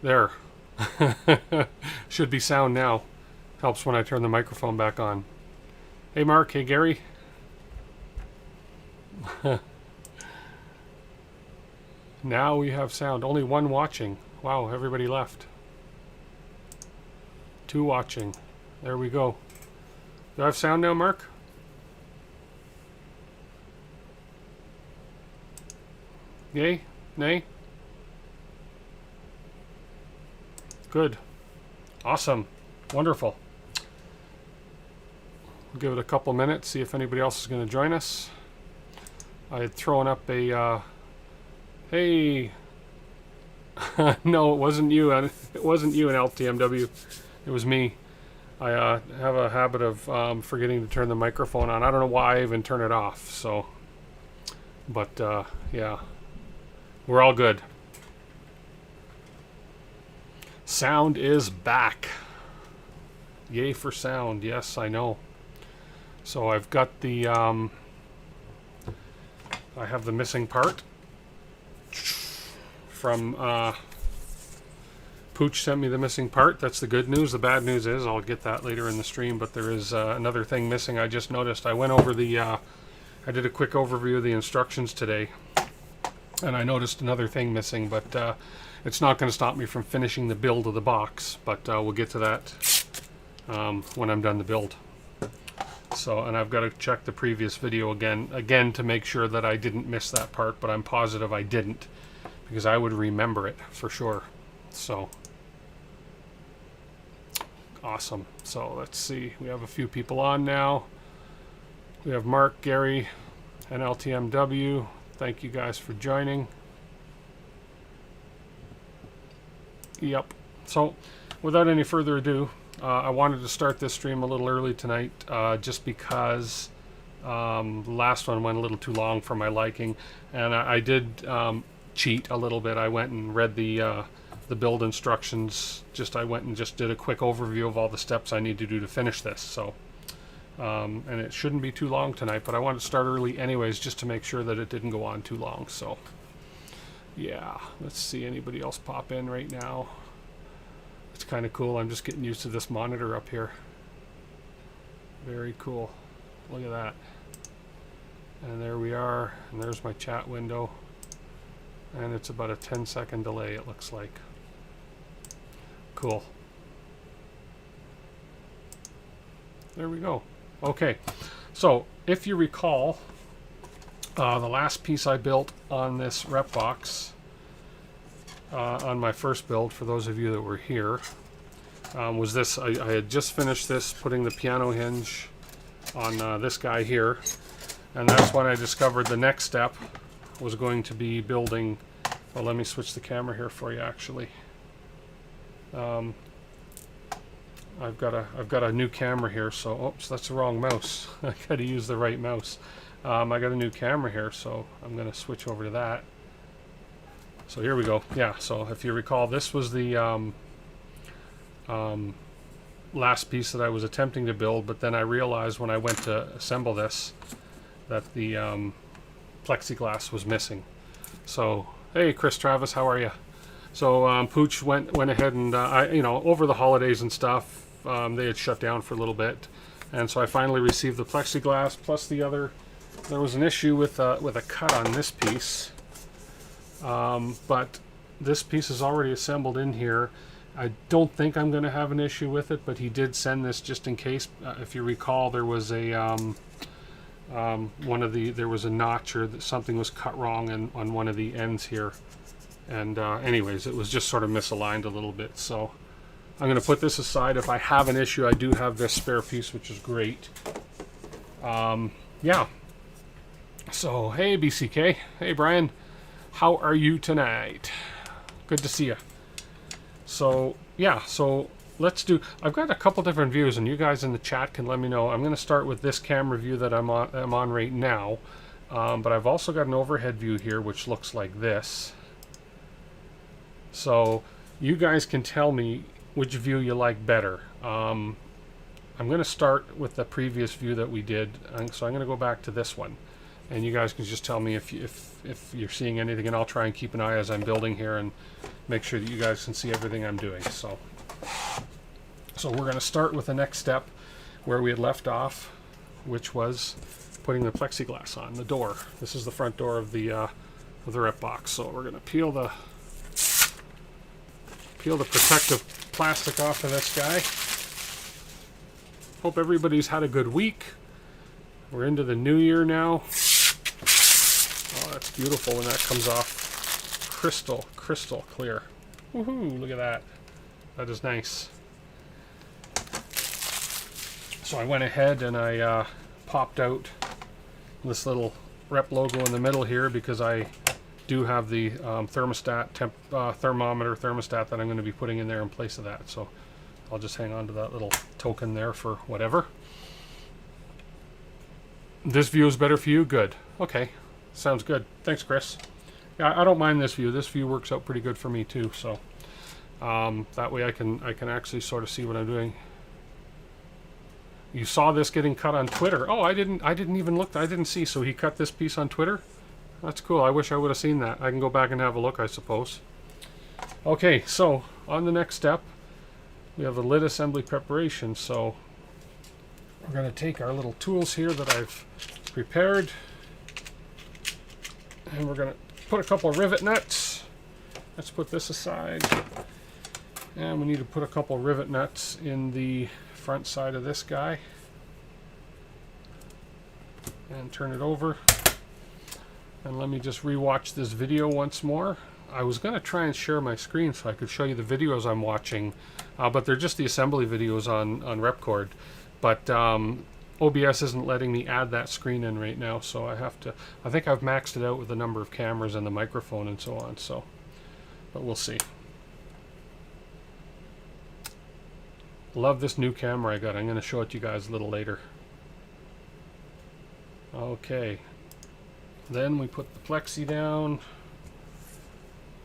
There. Should be sound now. Helps when I turn the microphone back on. Hey Mark, hey Gary. Now we have sound. Only one watching. Wow, everybody left. 2 watching. There we go. Do I have sound now, Mark? Yay? Nay? Good. Awesome. Wonderful. We'll give it a couple minutes, see if anybody else is going to join us. I had thrown up a, hey. No, it wasn't you. It wasn't you in LTMW. It was me. I have a habit of forgetting to turn the microphone on. I don't know why I even turn it off. So, but yeah, we're all good. Sound is back. Yay for sound. Yes, I know. So I've got the I have the missing part from Pooch sent me the missing part. That's the good news. The bad news is I'll get that later in the stream, but there is another thing missing. I just noticed. I went over the I did a quick overview of the instructions today, and I noticed another thing missing, but it's not going to stop me from finishing the build of the box, but we'll get to that when I'm done the build. So, and I've got to check the previous video again to make sure that I didn't miss that part, but I'm positive I didn't, because I would remember it for sure. So, awesome. So let's see, we have a few people on now. We have Mark, Gary, and LTMW. Thank you guys for joining. Yep. So, without any further ado, I wanted to start this stream a little early tonight, just because the last one went a little too long for my liking, and I did cheat a little bit. I went and read the build instructions. I went and just did a quick overview of all the steps I need to do to finish this. So, and it shouldn't be too long tonight, but I wanted to start early anyways, just to make sure that it didn't go on too long. So, yeah, let's see anybody else pop in right now. It's kind of cool. I'm just getting used to this monitor up here. Very cool. Look at that. And there we are. And there's my chat window. And it's about a 10-second delay, it looks like. Cool. There we go. Okay. So, if you recall, the last piece I built on this Repbox, on my first build, for those of you that were here, was this. I had just finished this, putting the piano hinge on this guy here, and that's when I discovered the next step was going to be building. Well, let me switch the camera here for you. Actually, I've got a new camera here. So, oops, that's the wrong mouse. I got to use the right mouse. I got a new camera here, so I'm going to switch over to that. So here we go. Yeah, so if you recall, this was the last piece that I was attempting to build, but then I realized when I went to assemble this that the plexiglass was missing. So, hey Chris Travis, how are you? So Pooch went ahead and over the holidays and stuff, they had shut down for a little bit, and so I finally received the plexiglass plus the other. There was an issue with a cut on this piece. But this piece is already assembled in here. I don't think I'm going to have an issue with it, but he did send this just in case. If you recall, there was a there was a notch or something was cut wrong on one of the ends here, and anyways, it was just sort of misaligned a little bit. So I'm going to put this aside. If I have an issue, I do have this spare piece, which is great. Yeah. So hey BCK, hey Brian. How are you tonight? Good to see you. So, yeah, so let's do... I've got a couple different views, and you guys in the chat can let me know. I'm going to start with this camera view that I'm on right now. But I've also got an overhead view here, which looks like this. So, you guys can tell me which view you like better. I'm going to start with the previous view that we did. So, I'm going to go back to this one. And you guys can just tell me if you're seeing anything, and I'll try and keep an eye as I'm building here and make sure that you guys can see everything I'm doing. So we're going to start with the next step where we had left off, which was putting the plexiglass on the door. This is the front door of the Repbox. So we're going to peel the protective plastic off of this guy. Hope everybody's had a good week. We're into the new year now. Oh, that's beautiful when that comes off. Crystal clear. Woohoo, look at that. That is nice. So I went ahead and I popped out this little Rep logo in the middle here because I do have the thermostat that I'm going to be putting in there in place of that. So I'll just hang on to that little token there for whatever. This view is better for you? Good. Okay. Sounds good. Thanks, Chris. Yeah, I don't mind this view. This view works out pretty good for me too. So that way I can actually sort of see what I'm doing. You saw this getting cut on Twitter. Oh, I didn't even look. I didn't see. So he cut this piece on Twitter? That's cool. I wish I would have seen that. I can go back and have a look, I suppose. Okay, so on the next step, we have the lid assembly preparation. So we're going to take our little tools here that I've prepared, and we're going to put a couple of rivet nuts. Let's put this aside. And we need to put a couple of rivet nuts in the front side of this guy. And turn it over. And let me just rewatch this video once more. I was going to try and share my screen so I could show you the videos I'm watching, but they're just the assembly videos on Repcord. But OBS isn't letting me add that screen in right now, so I think I've maxed it out with the number of cameras and the microphone and so on, so, but we'll see. Love this new camera I got. I'm going to show it to you guys a little later. Okay. Then we put the plexi down.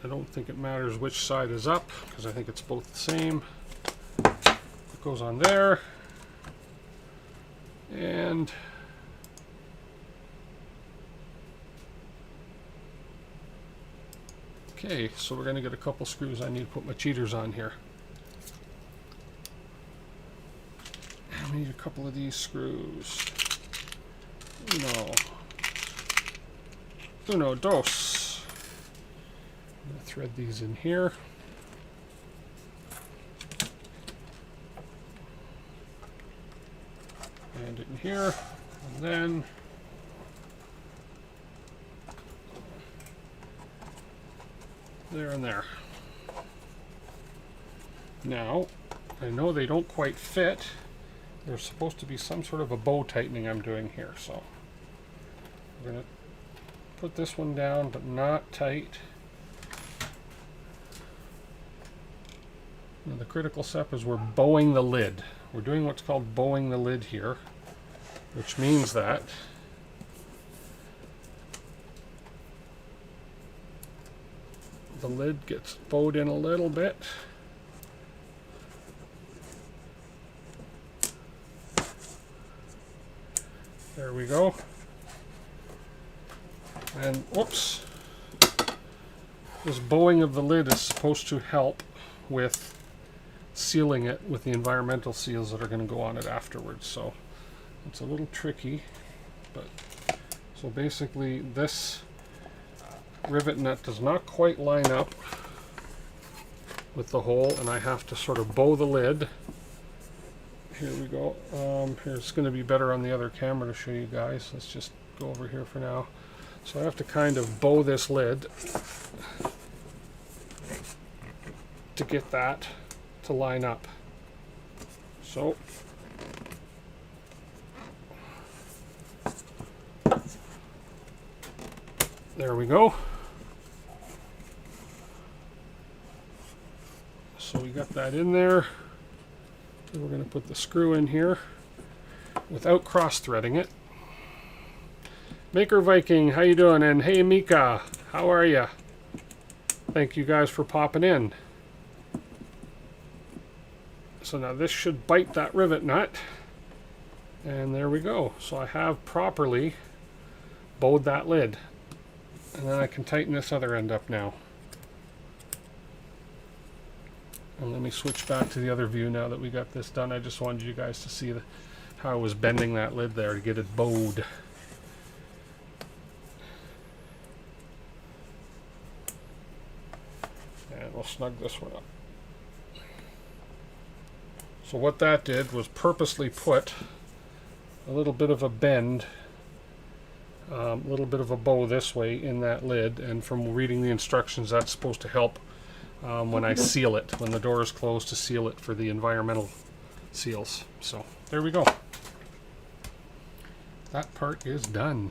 I don't think it matters which side is up because I think it's both the same. It goes on there. And okay, so we're going to get a couple screws. I need to put my cheaters on here. I need a couple of these screws. Uno, dos. I'm going to thread these in here. And in here. And then there and there. Now, I know they don't quite fit. There's supposed to be some sort of a bow tightening I'm doing here, so I'm going to put this one down, but not tight. Now the critical step is we're bowing the lid. We're doing what's called bowing the lid here, which means that the lid gets bowed in a little bit. There we go. And whoops, this bowing of the lid is supposed to help with sealing it with the environmental seals that are going to go on it afterwards. So it's a little tricky, but so basically this rivet nut does not quite line up with the hole, and I have to sort of bow the lid. Here we go. It's going to be better on the other camera to show you guys. Let's just go over here for now. So I have to kind of bow this lid to get that to line up. So there we go. So we got that in there. And we're going to put the screw in here without cross-threading it. Maker Viking, how you doing? And hey Mika, how are ya? Thank you guys for popping in. So now this should bite that rivet nut. And there we go. So I have properly bowed that lid. And then I can tighten this other end up now. And let me switch back to the other view now that we got this done. I just wanted you guys to see how I was bending that lid there to get it bowed. And we'll snug this one up. So what that did was purposely put a little bit of a bend, a little bit of a bow this way in that lid, and from reading the instructions that's supposed to help when I seal it, when the door is closed, to seal it for the environmental seals. So there we go. That part is done.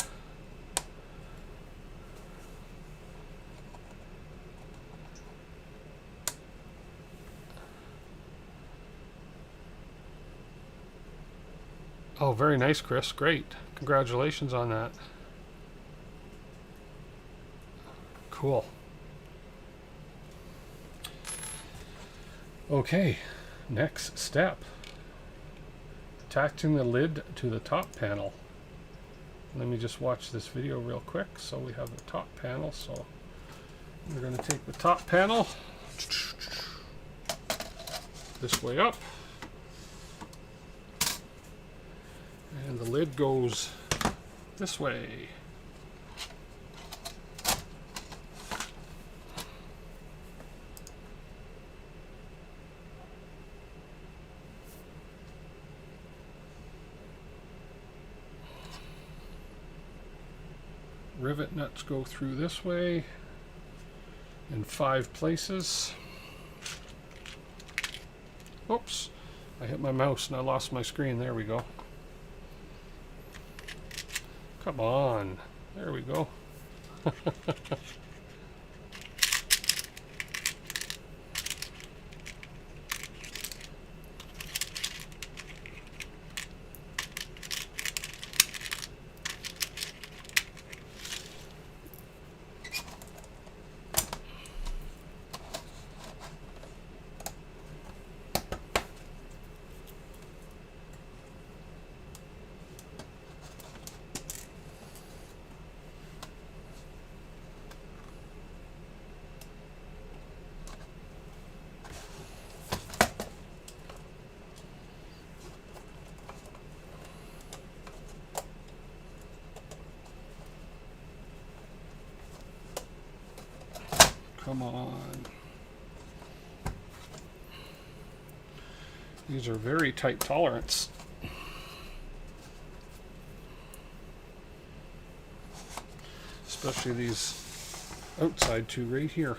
Oh, very nice, Chris. Great. Congratulations on that. Cool. Okay, next step. Attaching the lid to the top panel. Let me just watch this video real quick. So we have the top panel. So we're going to take the top panel this way up. And the lid goes this way. Rivet nuts go through this way in 5 places. Oops, I hit my mouse and I lost my screen. There we go. Come on. There we go. Come on. These are very tight tolerance. Especially these outside two right here.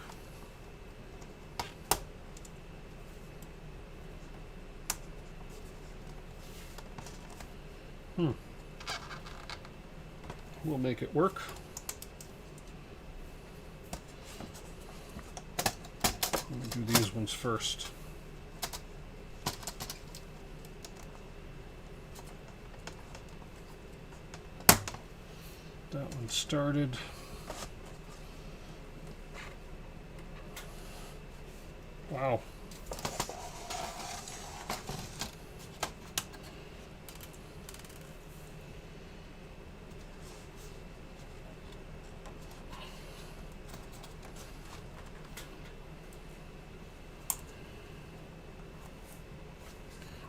We'll make it work. Do these ones first. That one started. Wow.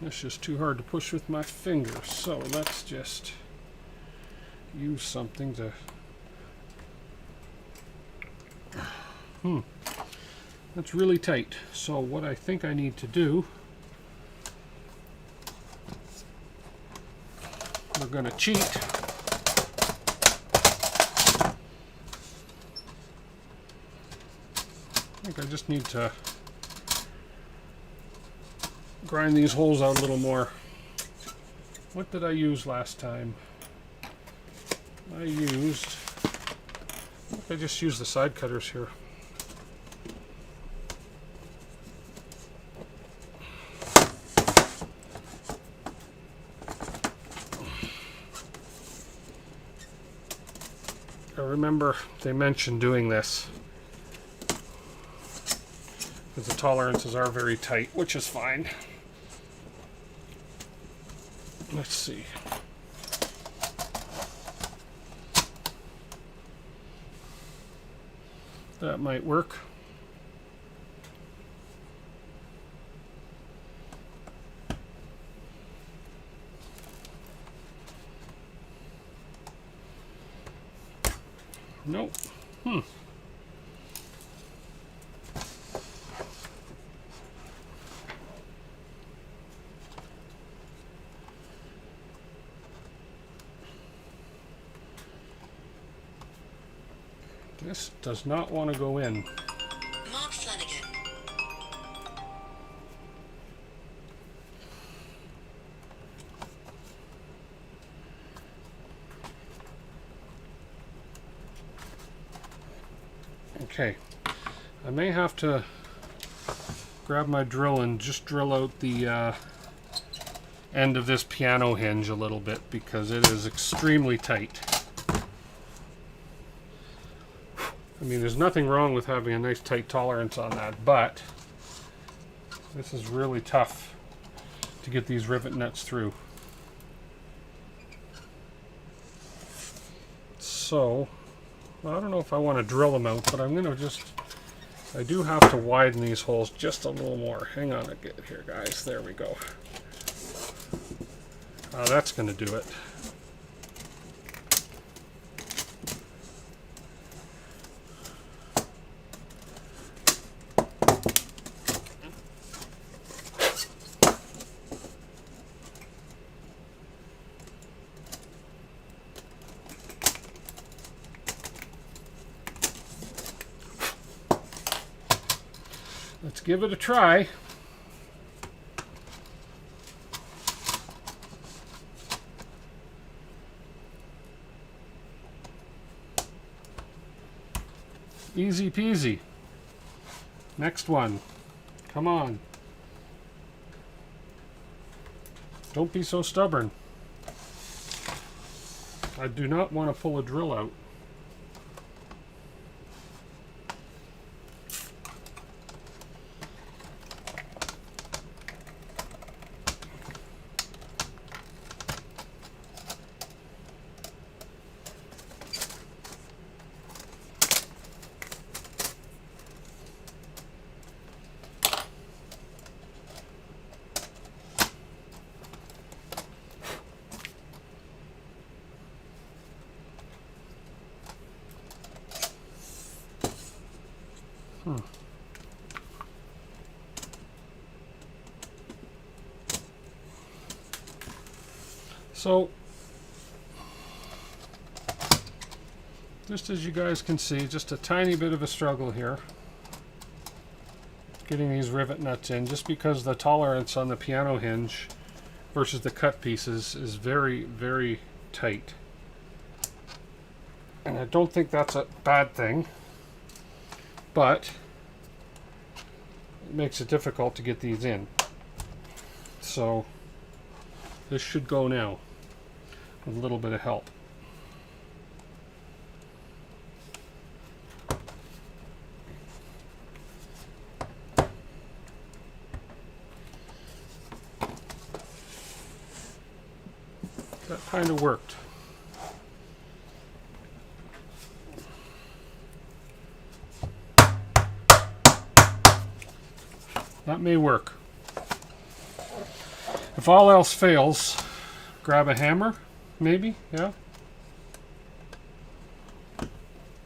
It's just too hard to push with my fingers, so let's just use something to... That's really tight. So what I think I need to do, we're going to cheat. I think I just need to grind these holes out a little more. What did I use last time? I just used the side cutters here. I remember they mentioned doing this because the tolerances are very tight, which is fine. Let's see. That might work. Nope. This does not want to go in. Okay, I may have to grab my drill and just drill out the end of this piano hinge a little bit because it is extremely tight. I mean, there's nothing wrong with having a nice tight tolerance on that, but this is really tough to get these rivet nuts through. So I don't know if I want to drill them out, but I'm going to just, I do have to widen these holes just a little more. Hang on a bit here, guys. There we go. That's going to do it. Let's give it a try. Easy peasy. Next one. Come on. Don't be so stubborn. I do not want to pull a drill out. So, just as you guys can see, just a tiny bit of a struggle here getting these rivet nuts in, just because the tolerance on the piano hinge versus the cut pieces is very, very tight. And I don't think that's a bad thing, but it makes it difficult to get these in. So this should go now with a little bit of help. That kind of worked. That may work. If all else fails, grab a hammer, maybe, yeah.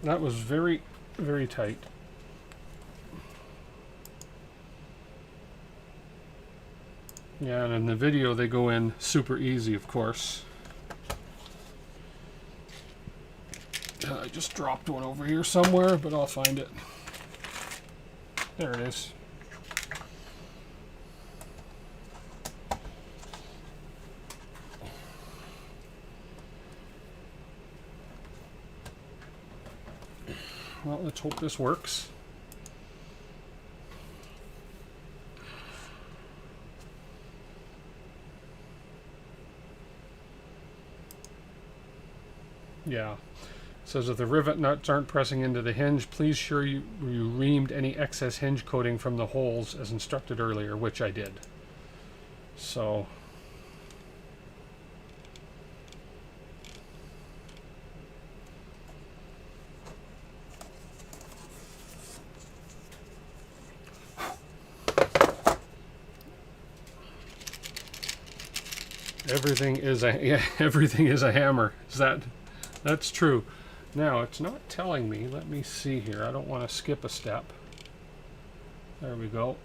That was very, very tight. Yeah, and in the video they go in super easy, of course. I just dropped one over here somewhere, but I'll find it. There it is. Well, let's hope this works. Yeah. It says if the rivet nuts aren't pressing into the hinge, please ensure you reamed any excess hinge coating from the holes as instructed earlier, which I did. So everything is a hammer. That's true. Now, it's not telling me. Let me see here. I don't want to skip a step. There we go.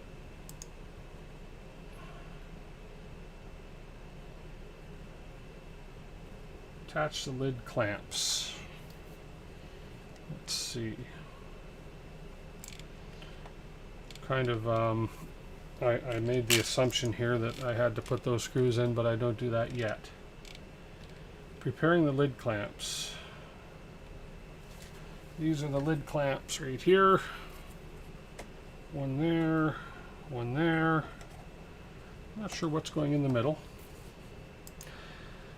Attach the lid clamps. Let's see. Kind of, I made the assumption here that I had to put those screws in, but I don't do that yet. Preparing the lid clamps. These are the lid clamps right here. One there, one there. Not sure what's going in the middle.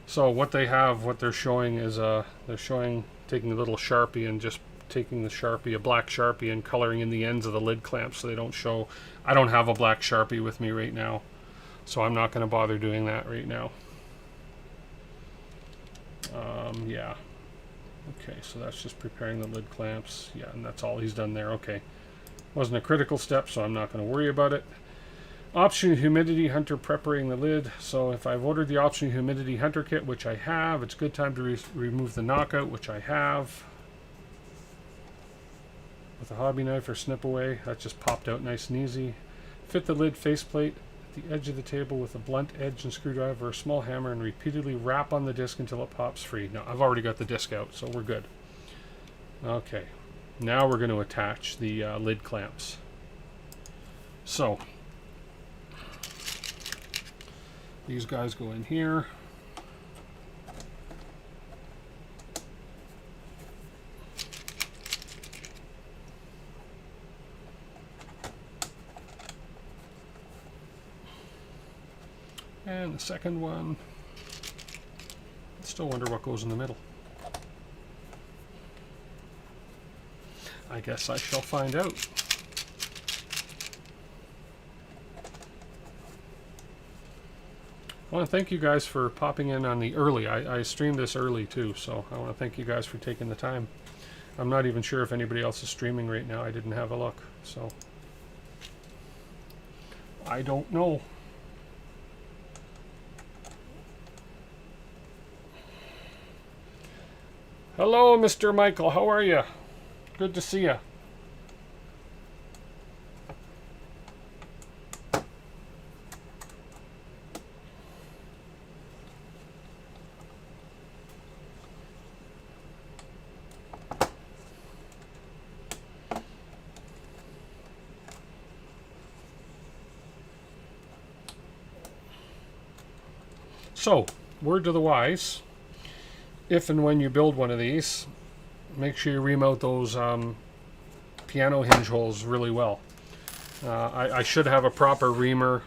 So what they have, what they're showing is they're showing taking a little Sharpie and just taking the Sharpie, a black Sharpie, and coloring in the ends of the lid clamps so they don't show. I don't have a black Sharpie with me right now, so I'm not going to bother doing that right now. Yeah. Okay, so that's just preparing the lid clamps. Yeah, and that's all he's done there. Okay. Wasn't a critical step, so I'm not going to worry about it. Option Humidity Hunter preparing the lid. So if I've ordered the Option Humidity Hunter kit, which I have, it's a good time to remove the knockout, which I have. With a hobby knife or snip away. That just popped out nice and easy. Fit the lid faceplate at the edge of the table with a blunt edge and screwdriver or a small hammer and repeatedly wrap on the disc until it pops free. Now, I've already got the disc out, so we're good. Okay. Now we're going to attach the lid clamps. So, these guys go in here. And the second one, I still wonder what goes in the middle. I guess I shall find out. I want to thank you guys for popping in on the early. I streamed this early too, so I want to thank you guys for taking the time. I'm not even sure if anybody else is streaming right now. I didn't have a look, so I don't know. Hello, Mr. Michael. How are you? Good to see you. So, word to the wise. If and when you build one of these, make sure you remount those piano hinge holes really well. I should have a proper reamer.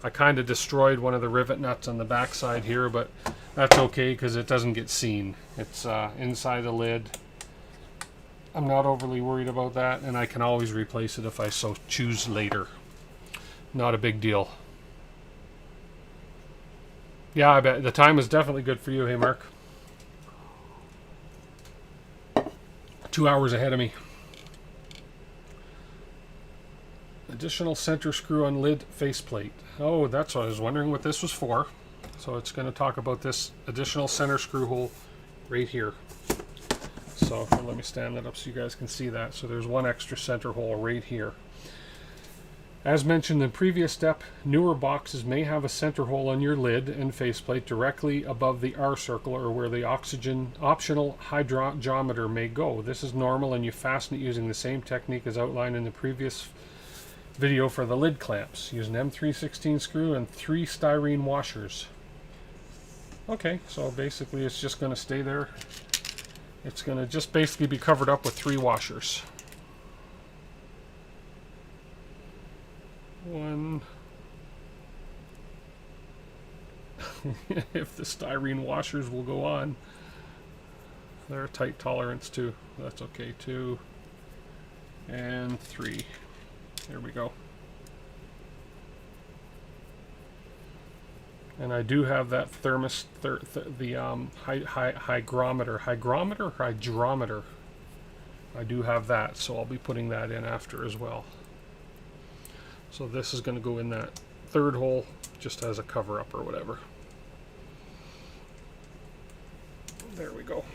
I kind of destroyed one of the rivet nuts on the back side here, but that's okay because it doesn't get seen. It's inside the lid. I'm not overly worried about that, and I can always replace it if I so choose later. Not a big deal. Yeah, I bet the time is definitely good for you, hey Mark. 2 hours ahead of me. Additional center screw on lid faceplate. Oh, that's what I was wondering what this was for. So it's going to talk about this additional center screw hole right here. So let me stand that up so you guys can see that. So there's one extra center hole right here. As mentioned in the previous step, newer boxes may have a center hole on your lid and faceplate directly above the R circle or where the optional hydrometer may go. This is normal and you fasten it using the same technique as outlined in the previous video for the lid clamps. Use an M316 screw and 3 styrene washers. Okay, so basically it's just going to stay there. It's going to just basically be covered up with 3 washers. One. If the styrene washers will go on. They're a tight tolerance too. That's okay. 2 and 3. There we go. And I do have that hydrometer. I do have that, so I'll be putting that in after as well. So this is going to go in that 3rd hole just as a cover up or whatever. There we go.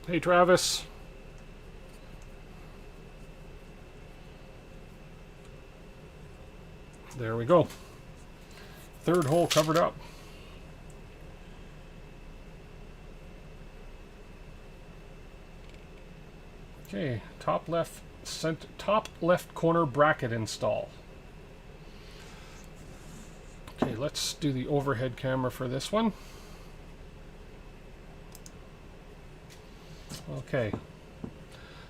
Hey, Travis. There we go. Third hole covered up. Okay, top left corner bracket install. Okay, let's do the overhead camera for this one. Okay.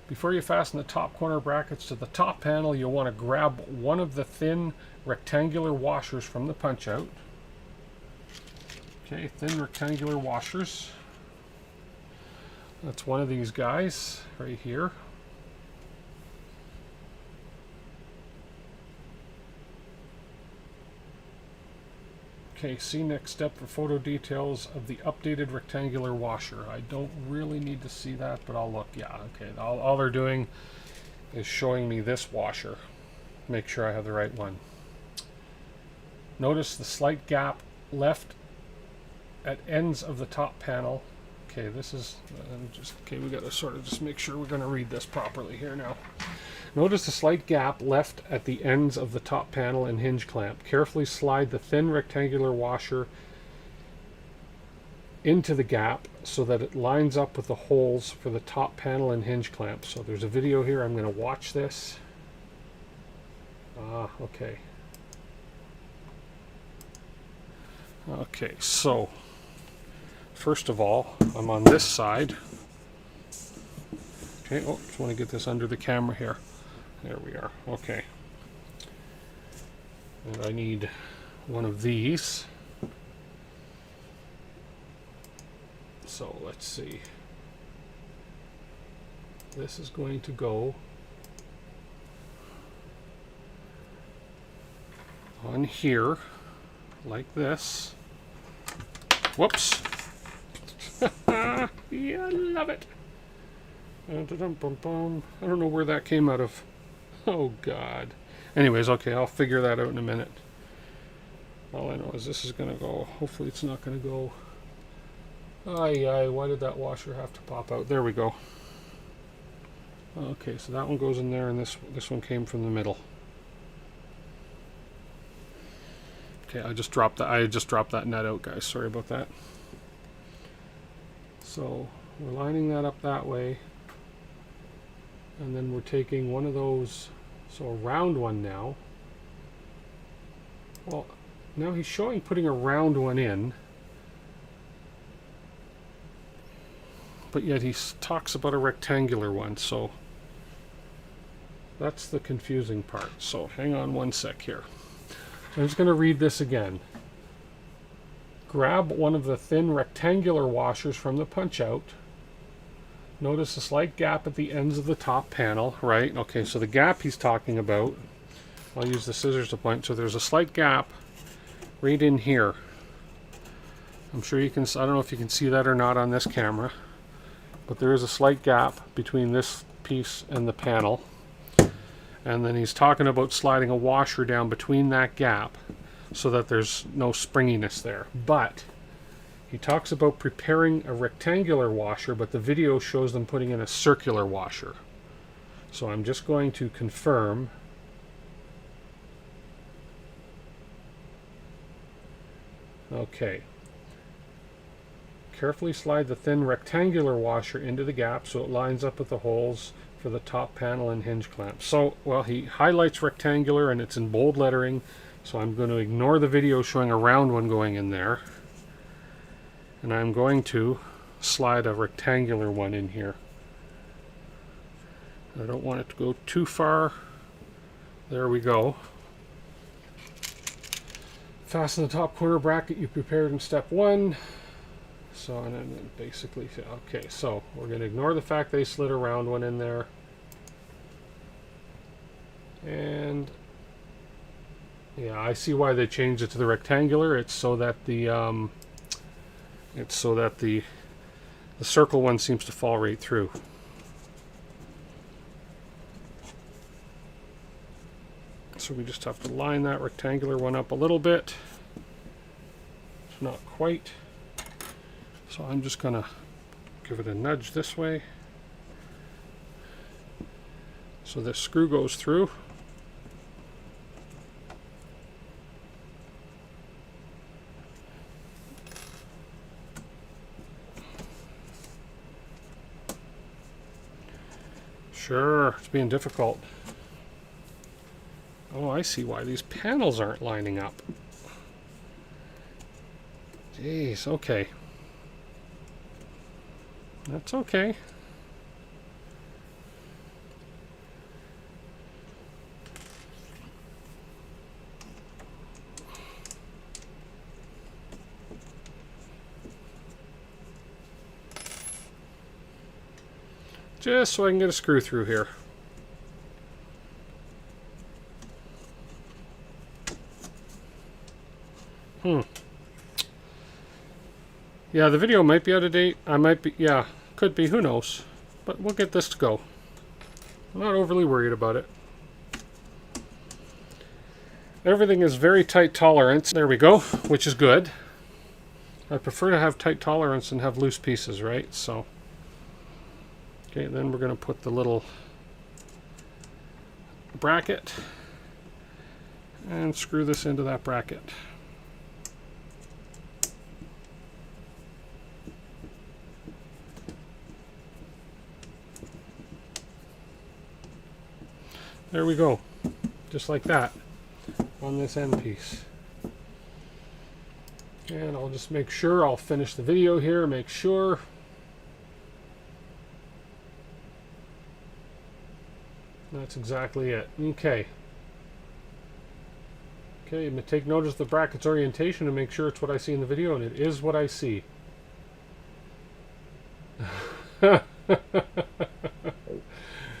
Before you fasten the top corner brackets to the top panel, you'll want to grab one of the thin rectangular washers from the punch out. Okay, thin rectangular washers. That's one of these guys right here. Okay, see next step for photo details of the updated rectangular washer. I don't really need to see that, but I'll look. Yeah, okay. All they're doing is showing me this washer. Make sure I have the right one. Notice the slight gap left at ends of the top panel. Okay, this is okay. We got to sort of just make sure we're going to read this properly here now. Notice the slight gap left at the ends of the top panel and hinge clamp. Carefully slide the thin rectangular washer into the gap so that it lines up with the holes for the top panel and hinge clamp. So there's a video here. I'm going to watch this. Okay. Okay, so first of all, I'm on this side. Okay, just want to get this under the camera here. There we are. Okay. And I need one of these. So let's see. This is going to go on here like this. Whoops. Yeah, I love it. I don't know where that came out of. Oh, God. Anyways, okay, I'll figure that out in a minute. All I know is this is going to go. Hopefully it's not going to go. Why did that washer have to pop out? There we go. Okay, so that one goes in there, and this one came from the middle. Okay, I just dropped that net out, guys. Sorry about that. So we're lining that up that way. And then we're taking one of those, so a round one now. Well, now he's showing putting a round one in, but yet he talks about a rectangular one, so that's the confusing part. So hang on one sec here. I'm just going to read this again. Grab one of the thin rectangular washers from the punch out. Notice a slight gap at the ends of the top panel, right? Okay, so the gap he's talking about, I'll use the scissors to point. So there's a slight gap right in here. I'm sure you can, I don't know if you can see that or not on this camera, but there is a slight gap between this piece and the panel. And then he's talking about sliding a washer down between that gap so that there's no springiness there. But he talks about preparing a rectangular washer, but the video shows them putting in a circular washer. So I'm just going to confirm. Okay. Carefully slide the thin rectangular washer into the gap so it lines up with the holes for the top panel and hinge clamp. So, well, he highlights rectangular and it's in bold lettering, so I'm going to ignore the video showing a round one going in there. And I'm going to slide a rectangular one in here. I don't want it to go too far. There we go. Fasten the top corner bracket you prepared in step 1. So, and then basically, okay, so we're going to ignore the fact they slid a round one in there. And yeah, I see why they changed it to the rectangular. It's so that the the circle one seems to fall right through. So we just have to line that rectangular one up a little bit. It's not quite. So I'm just gonna Give it a nudge this way. So this screw goes through. Sure, it's being difficult. Oh, I see why these panels aren't lining up. Jeez, okay. That's okay. Just so I can get a screw through here. Yeah, the video might be out of date. I might be, yeah, could be, who knows. But we'll get this to go. I'm not overly worried about it. Everything is very tight tolerance. There we go, which is good. I prefer to have tight tolerance and have loose pieces, right? So, okay, then we're going to put the little bracket and screw this into that bracket. There we go, just like that on this end piece. And I'll just make sure, I'll finish the video here, make sure. That's exactly it. Okay. Okay, take notice of the bracket's orientation and make sure it's what I see in the video, and it is what I see.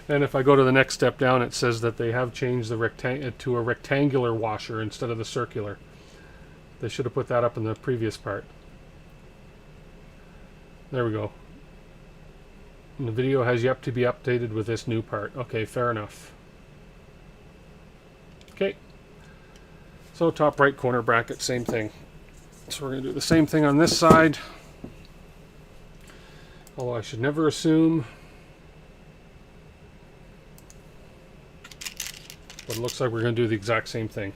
And if I go to the next step down, it says that they have changed the to a rectangular washer instead of the circular. They should have put that up in the previous part. There we go. And the video has yet to be updated with this new part. Okay, fair enough. Okay. So top right corner bracket, same thing. So we're going to do the same thing on this side. Although I should never assume. But it looks like we're going to do the exact same thing.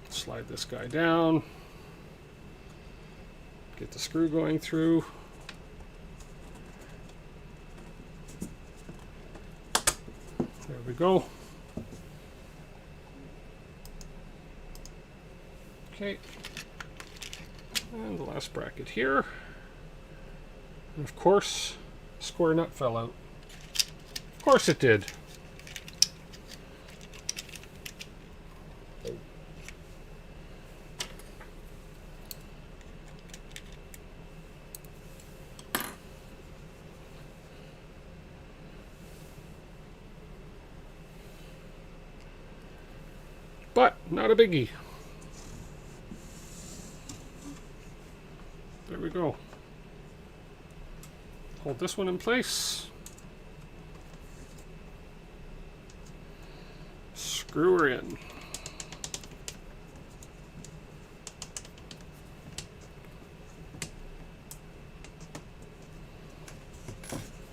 Slide this guy down. Get the screw going through. There we go. Okay. And the last bracket here. And of course, square nut fell out. Of course it did. But not a biggie. There we go. Hold this one in place. Screw her in.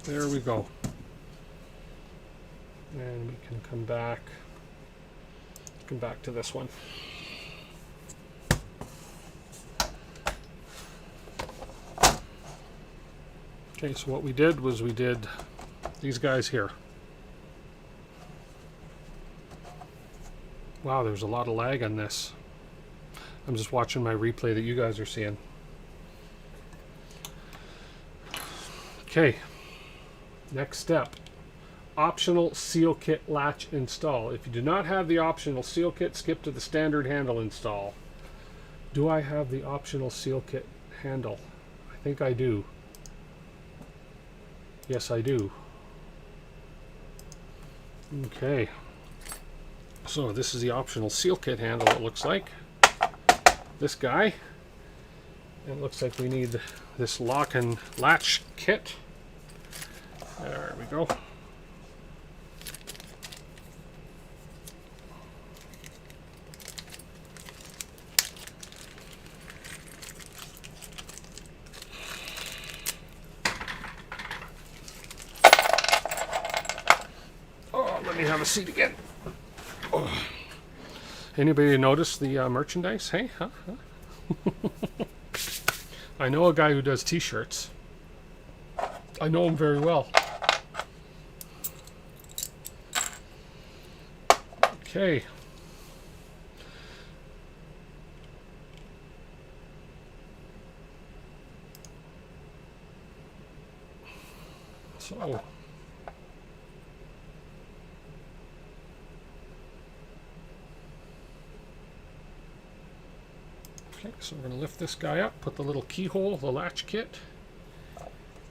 There we go. And we can come back to this one. Okay, so what we did was we did these guys here. Wow, there's a lot of lag on this. I'm just watching my replay that you guys are seeing. Okay, next step. Optional seal kit latch install. If you do not have the optional seal kit, skip to the standard handle install. Do I have the optional seal kit handle? I think I do. Yes, I do. Okay. So this is the optional seal kit handle, it looks like. This guy. And it looks like we need this lock and latch kit. There we go. a seat again. Oh. Anybody notice the merchandise? Hey, huh? I know a guy who does t-shirts. I know him very well. Okay. So. Okay, so we're going to lift this guy up, put the little keyhole, the latch kit,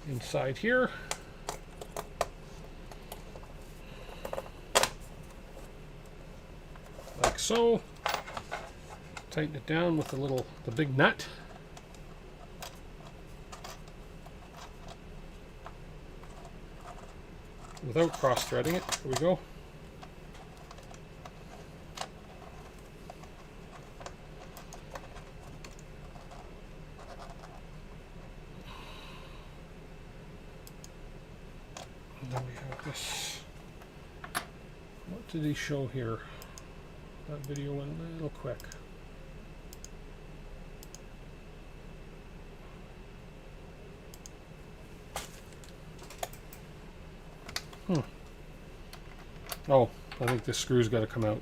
inside here. Like so. Tighten it down with the big nut. Without cross-threading it. Here we go. And then we have this. What did he show here? That video went a little quick. Oh, I think this screw's got to come out.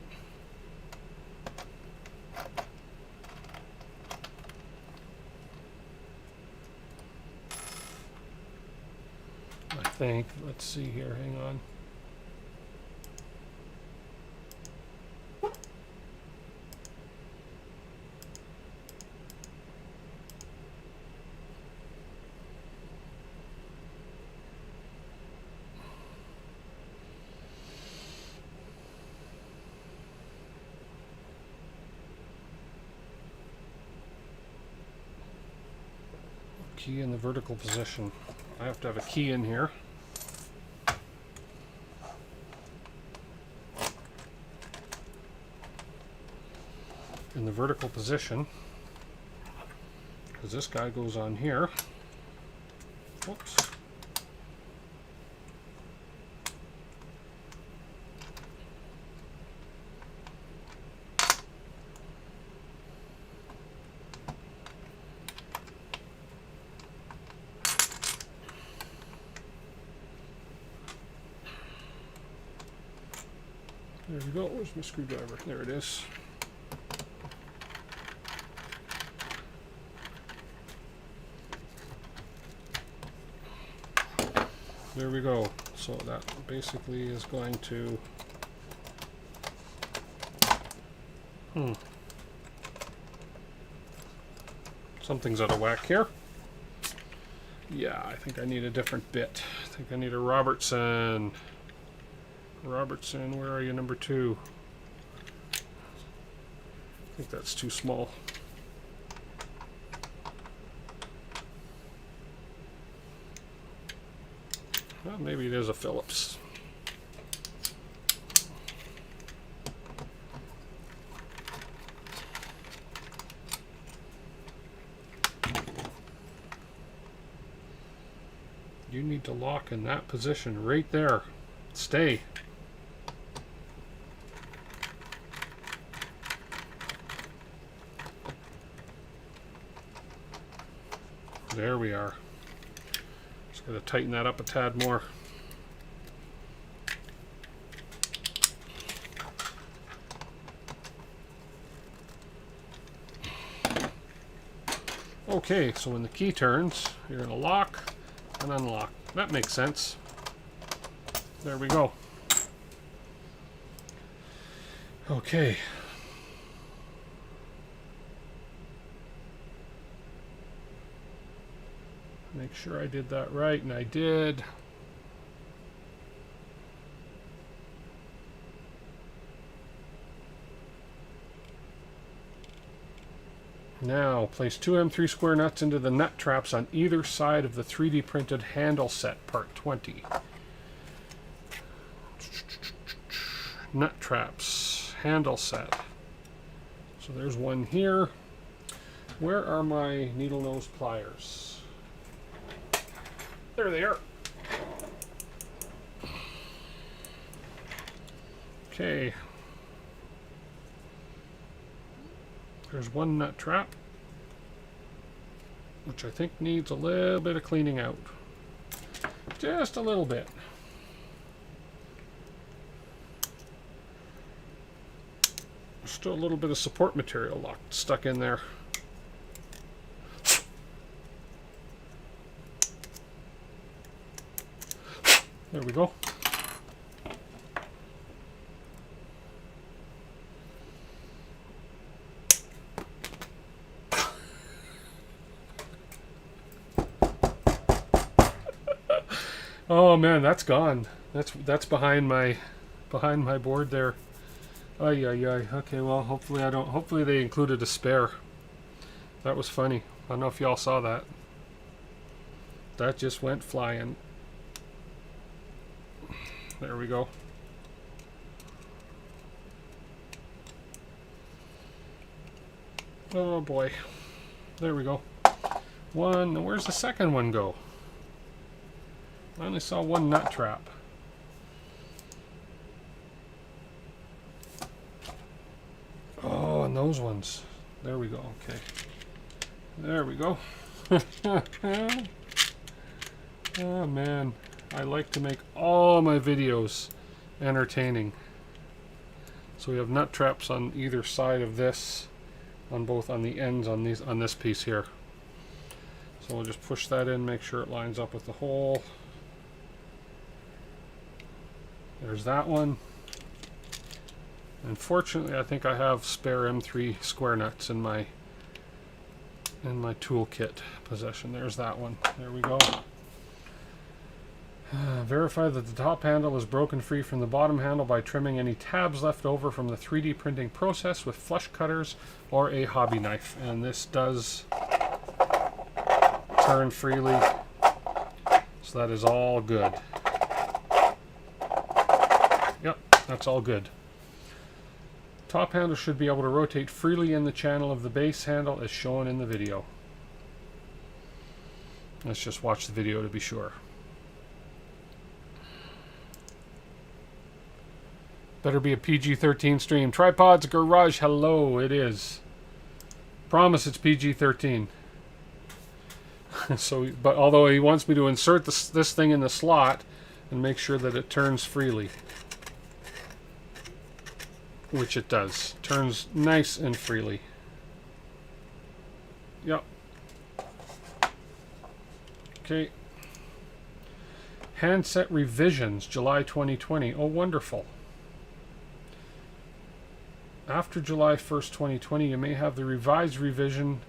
I think. Let's see here. Hang on. Key in the vertical position. I have to have a key in here. In the vertical position, because this guy goes on here. Whoops. There we go. Where's my screwdriver? There it is. There we go. So that basically is going to... Something's out of whack here. Yeah, I think I need a different bit. I think I need a Robertson. Robertson, where are you, number 2? I think that's too small. Well, maybe it is a Phillips. You need to lock in that position right there. Stay. There we are. Just got to tighten that up a tad more. Okay, so when the key turns, you're going to lock and unlock. That makes sense. There we go. Okay. Make sure I did that right, and I did. Now, place 2 M3 square nuts into the nut traps on either side of the 3D printed handle set, part 20. Nut traps, handle set. So there's one here. Where are my needle nose pliers? There they are. Okay. There's one nut trap, which I think needs a little bit of cleaning out. Just a little bit. Still a little bit of support material stuck in there. There we go. Oh man, that's gone. That's behind my board there. Ay ay ay. Okay, well, hopefully they included a spare. That was funny. I don't know if y'all saw that. That just went flying. There we go. Oh boy. There we go. One. Where's the second one go? I only saw one nut trap. Oh, and those ones. There we go. Okay. There we go. Oh man. I like to make all my videos entertaining. So we have nut traps on either side of this, on the ends on this piece here. So we'll just push that in, make sure it lines up with the hole. There's that one. And fortunately, I think I have spare M3 square nuts in my toolkit possession. There's that one. There we go. Verify that the top handle is broken free from the bottom handle by trimming any tabs left over from the 3D printing process with flush cutters or a hobby knife. And this does turn freely, so that is all good. Yep, that's all good. Top handle should be able to rotate freely in the channel of the base handle as shown in the video. Let's just watch the video to be sure. Better be a PG-13 stream. Tripods Garage, hello, it is. Promise it's PG-13. So, but although he wants me to insert this thing in the slot and make sure that it turns freely. Which it does. Turns nice and freely. Yep. Okay. Handset revisions, July 2020. Oh, wonderful. After July 1st, 2020, you may have the revised revision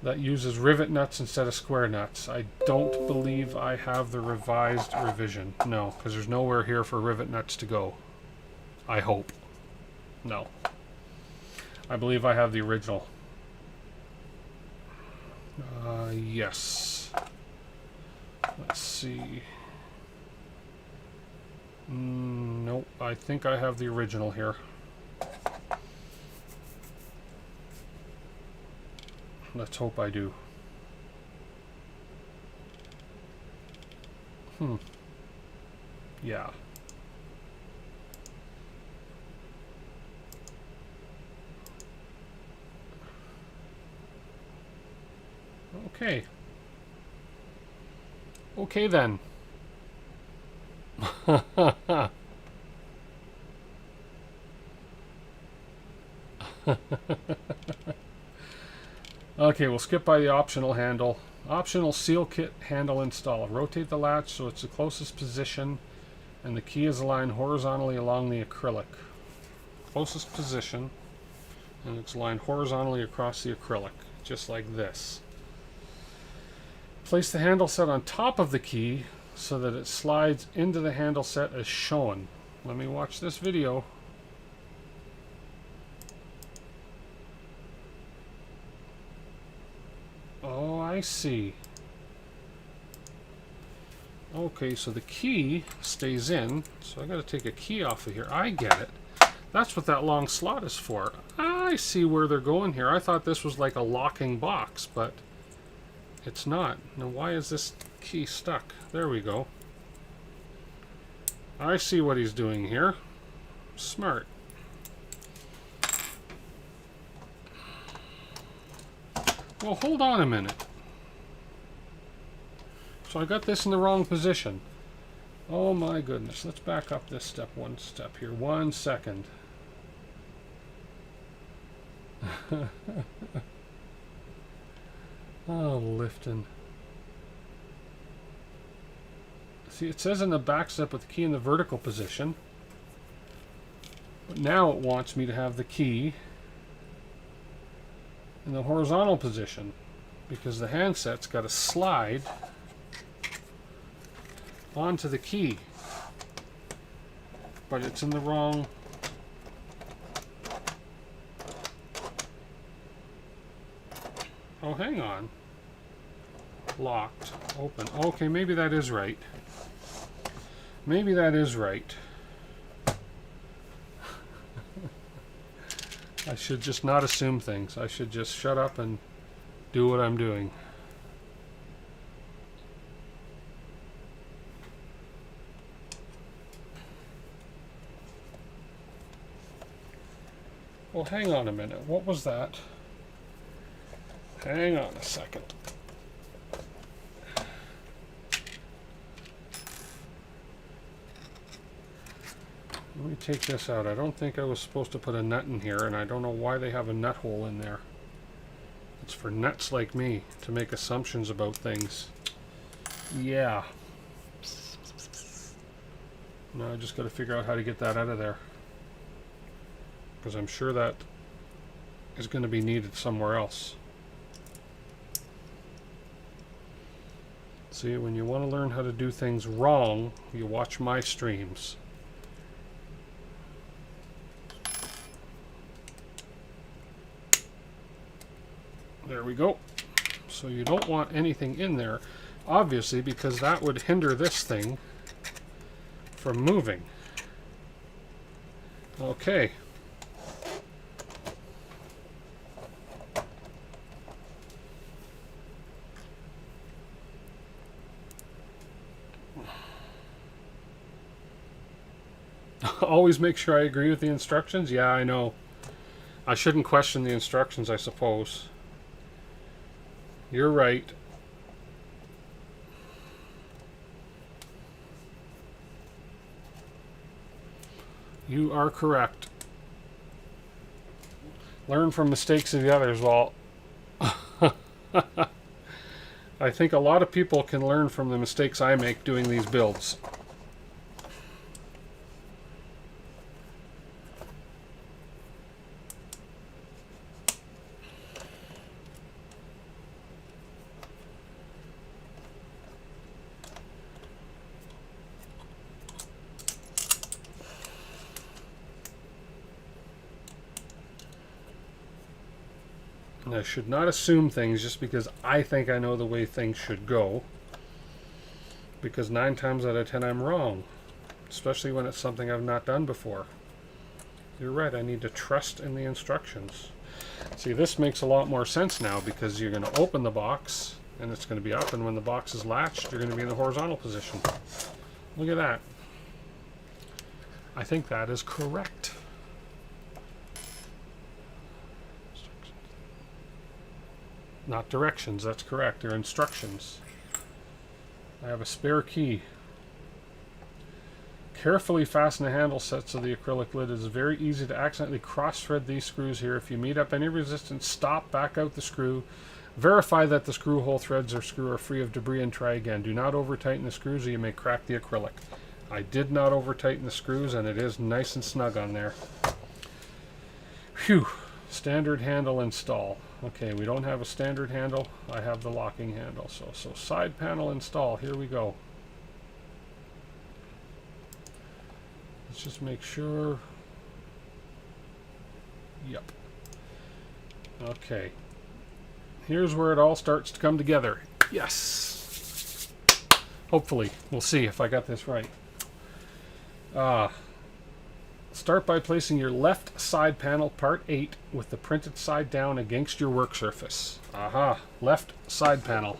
that uses rivet nuts instead of square nuts. I don't believe I have the revised revision. No, because there's nowhere here for rivet nuts to go. I hope. No. I believe I have the original. Yes. Let's see. Nope, I think I have the original here. Let's hope I do. Yeah. Okay. Okay then. Okay, we'll skip by the optional handle. Optional seal kit handle install. Rotate the latch so it's the closest position and the key is aligned horizontally along the acrylic. Closest position, and it's aligned horizontally across the acrylic, just like this. Place the handle set on top of the key so that it slides into the handle set as shown. Let me watch this video. Oh, I see. Okay, so the key stays in, so I gotta take a key off of here. I get it. That's what that long slot is for. I see where they're going here. I thought this was like a locking box, but it's not. Now, why is this key stuck? There we go. I see what he's doing here. Smart. Well, hold on a minute. So I got this in the wrong position. Oh my goodness. Let's back up this step one step here. 1 second. Oh, lifting. See, it says in the back step with the key in the vertical position. But now it wants me to have the key in the horizontal position because the handset's got to slide onto the key. But it's in the wrong. Oh, hang on. Locked. Open. Okay, maybe that is right. Maybe that is right. I should just not assume things. I should just shut up and do what I'm doing. Well, hang on a minute. What was that? Hang on a second. Let me take this out. I don't think I was supposed to put a nut in here, and I don't know why they have a nut hole in there. It's for nuts like me to make assumptions about things. Yeah. Now I just got to figure out how to get that out of there, because I'm sure that is going to be needed somewhere else. See, when you want to learn how to do things wrong, you watch my streams. There we go. So you don't want anything in there, obviously, because that would hinder this thing from moving. Okay. Always make sure I agree with the instructions. Yeah, I know. I shouldn't question the instructions, I suppose. You're right. You are correct. Learn from mistakes of the others. Well, I think a lot of people can learn from the mistakes I make doing these builds. I should not assume things just because I think I know the way things should go, because 9 times out of 10 I'm wrong, especially when it's something I've not done before. You're right, I need to trust in the instructions. See, this makes a lot more sense now, because you're going to open the box and it's going to be up, and when the box is latched you're going to be in the horizontal position. Look at that. I think that is correct. Not directions, that's correct. They're instructions. I have a spare key. Carefully fasten the handle sets of the acrylic lid. It is very easy to accidentally cross-thread these screws here. If you meet up any resistance, stop, back out the screw. Verify that the screw hole threads or screw are free of debris and try again. Do not over-tighten the screws or you may crack the acrylic. I did not over-tighten the screws, and it is nice and snug on there. Phew. Standard handle install. Okay, we don't have a standard handle. I have the locking handle. So side panel install. Here we go. Let's just make sure. Yep. Okay. Here's where it all starts to come together. Yes. Hopefully. We'll see if I got this right. Start by placing your left side panel, part 8, with the printed side down against your work surface. Aha, left side panel.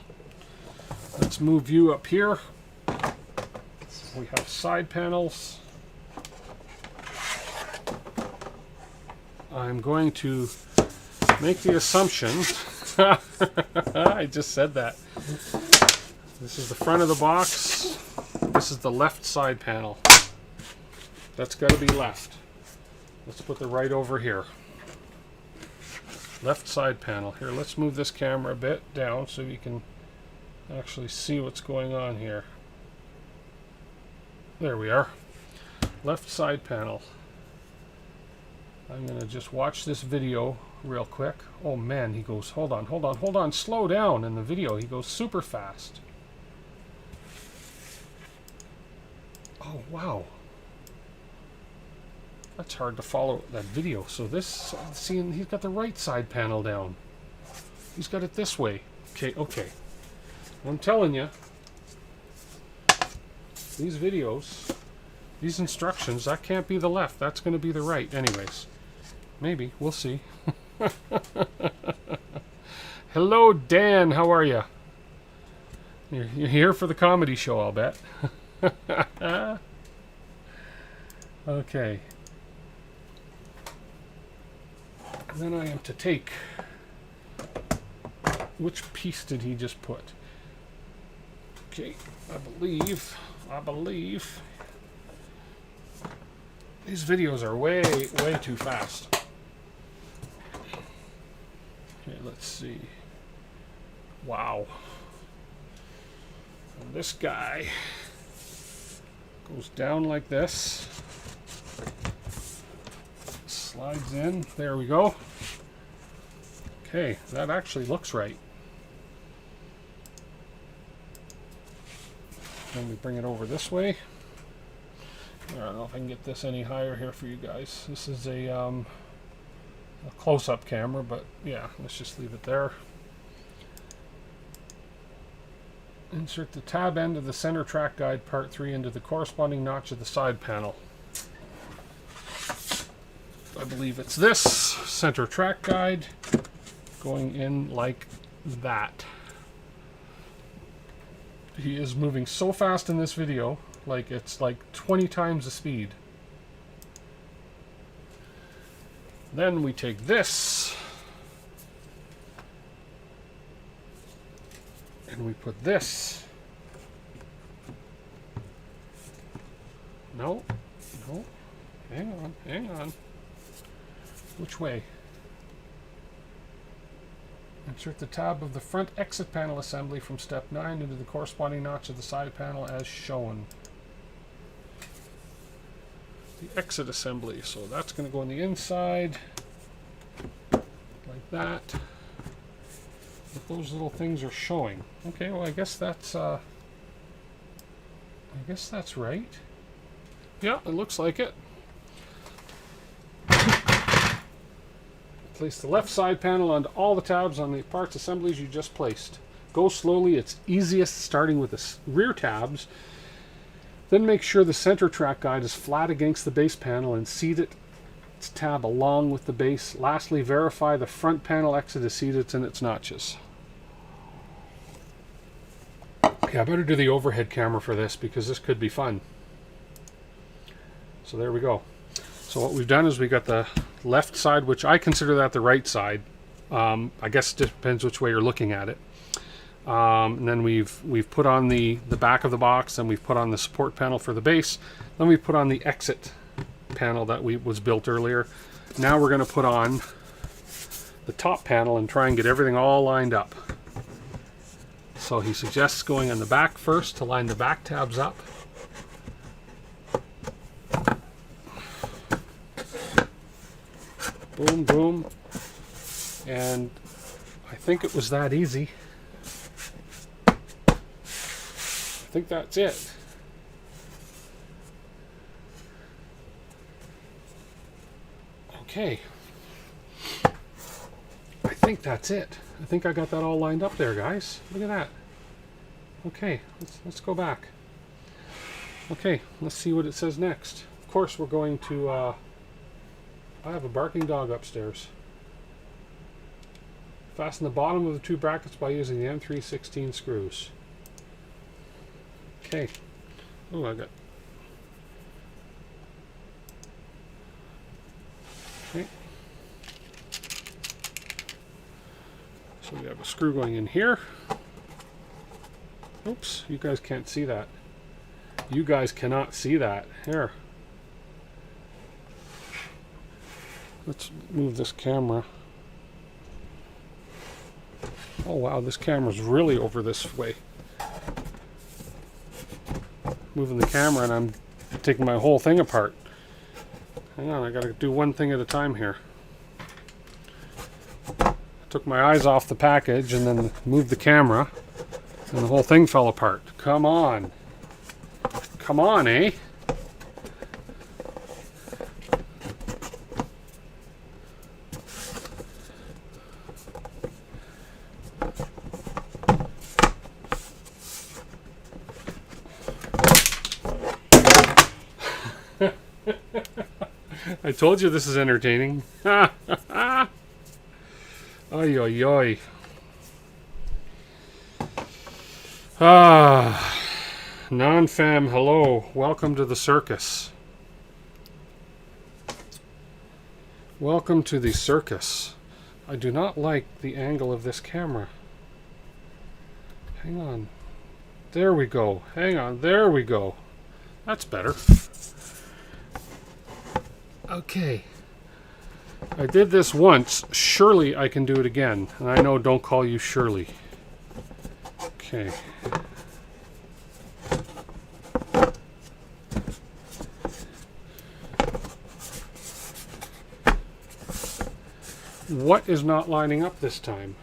Let's move you up here. We have side panels. I'm going to make the assumption. I just said that. This is the front of the box. This is the left side panel. That's got to be left. Let's put the right over here. Left side panel. Here, let's move this camera a bit down so you can actually see what's going on here. There we are. Left side panel. I'm going to just watch this video real quick. Oh man, he goes, hold on, slow down in the video. He goes super fast. Oh wow. That's hard to follow that video. So this, see, he's got the right side panel down. He's got it this way. Okay. I'm telling you, these videos, these instructions, that can't be the left. That's going to be the right. Anyways, maybe. We'll see. Hello, Dan. How are you? You're here for the comedy show, I'll bet. Okay. And then I am to take... Which piece did he just put? Okay, I believe these videos are way too fast. Okay, let's see. Wow. And this guy goes down like this. Slides in. There we go. Okay, that actually looks right. Then we bring it over this way. I don't know if I can get this any higher here for you guys. This is a close-up camera, but yeah, let's just leave it there. Insert the tab end of the center track guide part 3 into the corresponding notch of the side panel. I believe it's this center track guide going in like that. He is moving so fast in this video, like it's like 20 times the speed. Then we take this and we put this. No, hang on. Which way? Insert the tab of the front exit panel assembly from step 9 into the corresponding notch of the side panel as shown. The exit assembly, so that's going to go on the inside like that. But those little things are showing. Okay, well I guess that's right. Yeah, it looks like it. Place the left side panel onto all the tabs on the parts assemblies you just placed. Go slowly. It's easiest starting with the rear tabs. Then make sure the center track guide is flat against the base panel and seat its tab along with the base. Lastly, verify the front panel exit is seated in its notches. Yeah, I better do the overhead camera for this because this could be fun. So there we go. So what we've done is we got the left side, which I consider that the right side. I guess it depends which way you're looking at it. And then we've put on the back of the box, and we've put on the support panel for the base. Then we put on the exit panel that was built earlier. Now we're going to put on the top panel and try and get everything all lined up. So he suggests going on the back first to line the back tabs up. Boom, boom. And I think it was that easy. I think that's it. Okay. I think that's it. I think I got that all lined up there, guys. Look at that. Okay, let's go back. Okay, let's see what it says next. Of course, we're going to... I have a barking dog upstairs. Fasten the bottom of the two brackets by using the M316 screws. Okay. Oh, I got... Okay. So we have a screw going in here. Oops, you guys can't see that. You guys cannot see that. Here. Let's move this camera. Oh wow, this camera's really over this way. Moving the camera and I'm taking my whole thing apart. Hang on, I gotta do one thing at a time here. Took my eyes off the package and then moved the camera and the whole thing fell apart. Come on. Come on, eh? I told you this is entertaining. Oy, oy, oy. Non-fam, hello. Welcome to the circus. Welcome to the circus. I do not like the angle of this camera. Hang on. There we go. Hang on. There we go. That's better. Okay. I did this once. Surely I can do it again. And I know, don't call you Shirley. Okay. What is not lining up this time?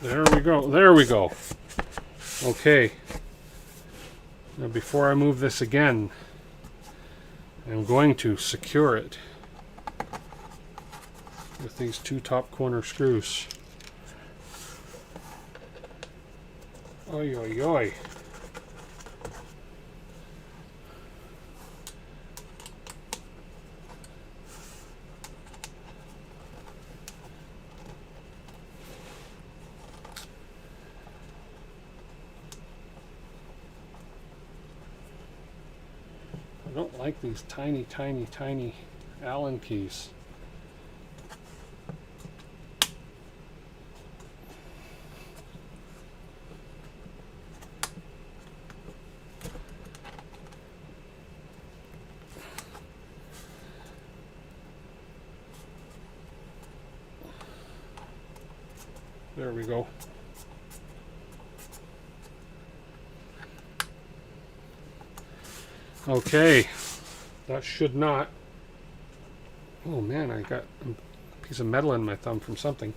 There we go. There we go. Okay. Now before I move this again, I'm going to secure it with these two top corner screws. Oi, oi, oi. I don't like these tiny, tiny, tiny Allen keys. There we go. Okay, that should not. Oh man, I got a piece of metal in my thumb from something.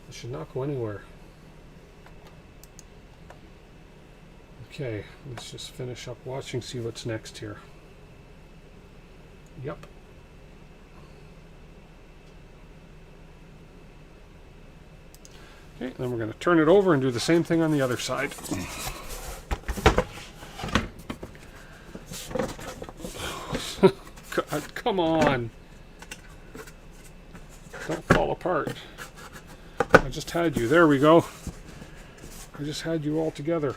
It should not go anywhere. Okay, let's just finish up watching, see what's next here. Yep. Okay, then we're going to turn it over and do the same thing on the other side. God, come on. Don't fall apart. I just had you. There we go. I just had you all together.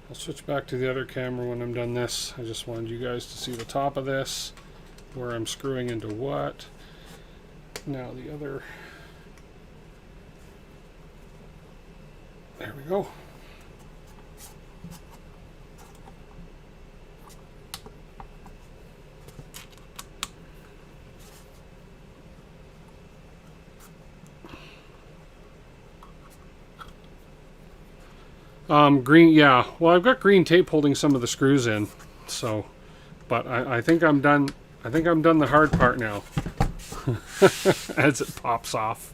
I'll switch back to the other camera when I'm done this. I just wanted you guys to see the top of this, where I'm screwing into what. Now the other. There we go. Green, yeah. Well, I've got green tape holding some of the screws in, so, but I think I'm done. I think I'm done the hard part now. As it pops off.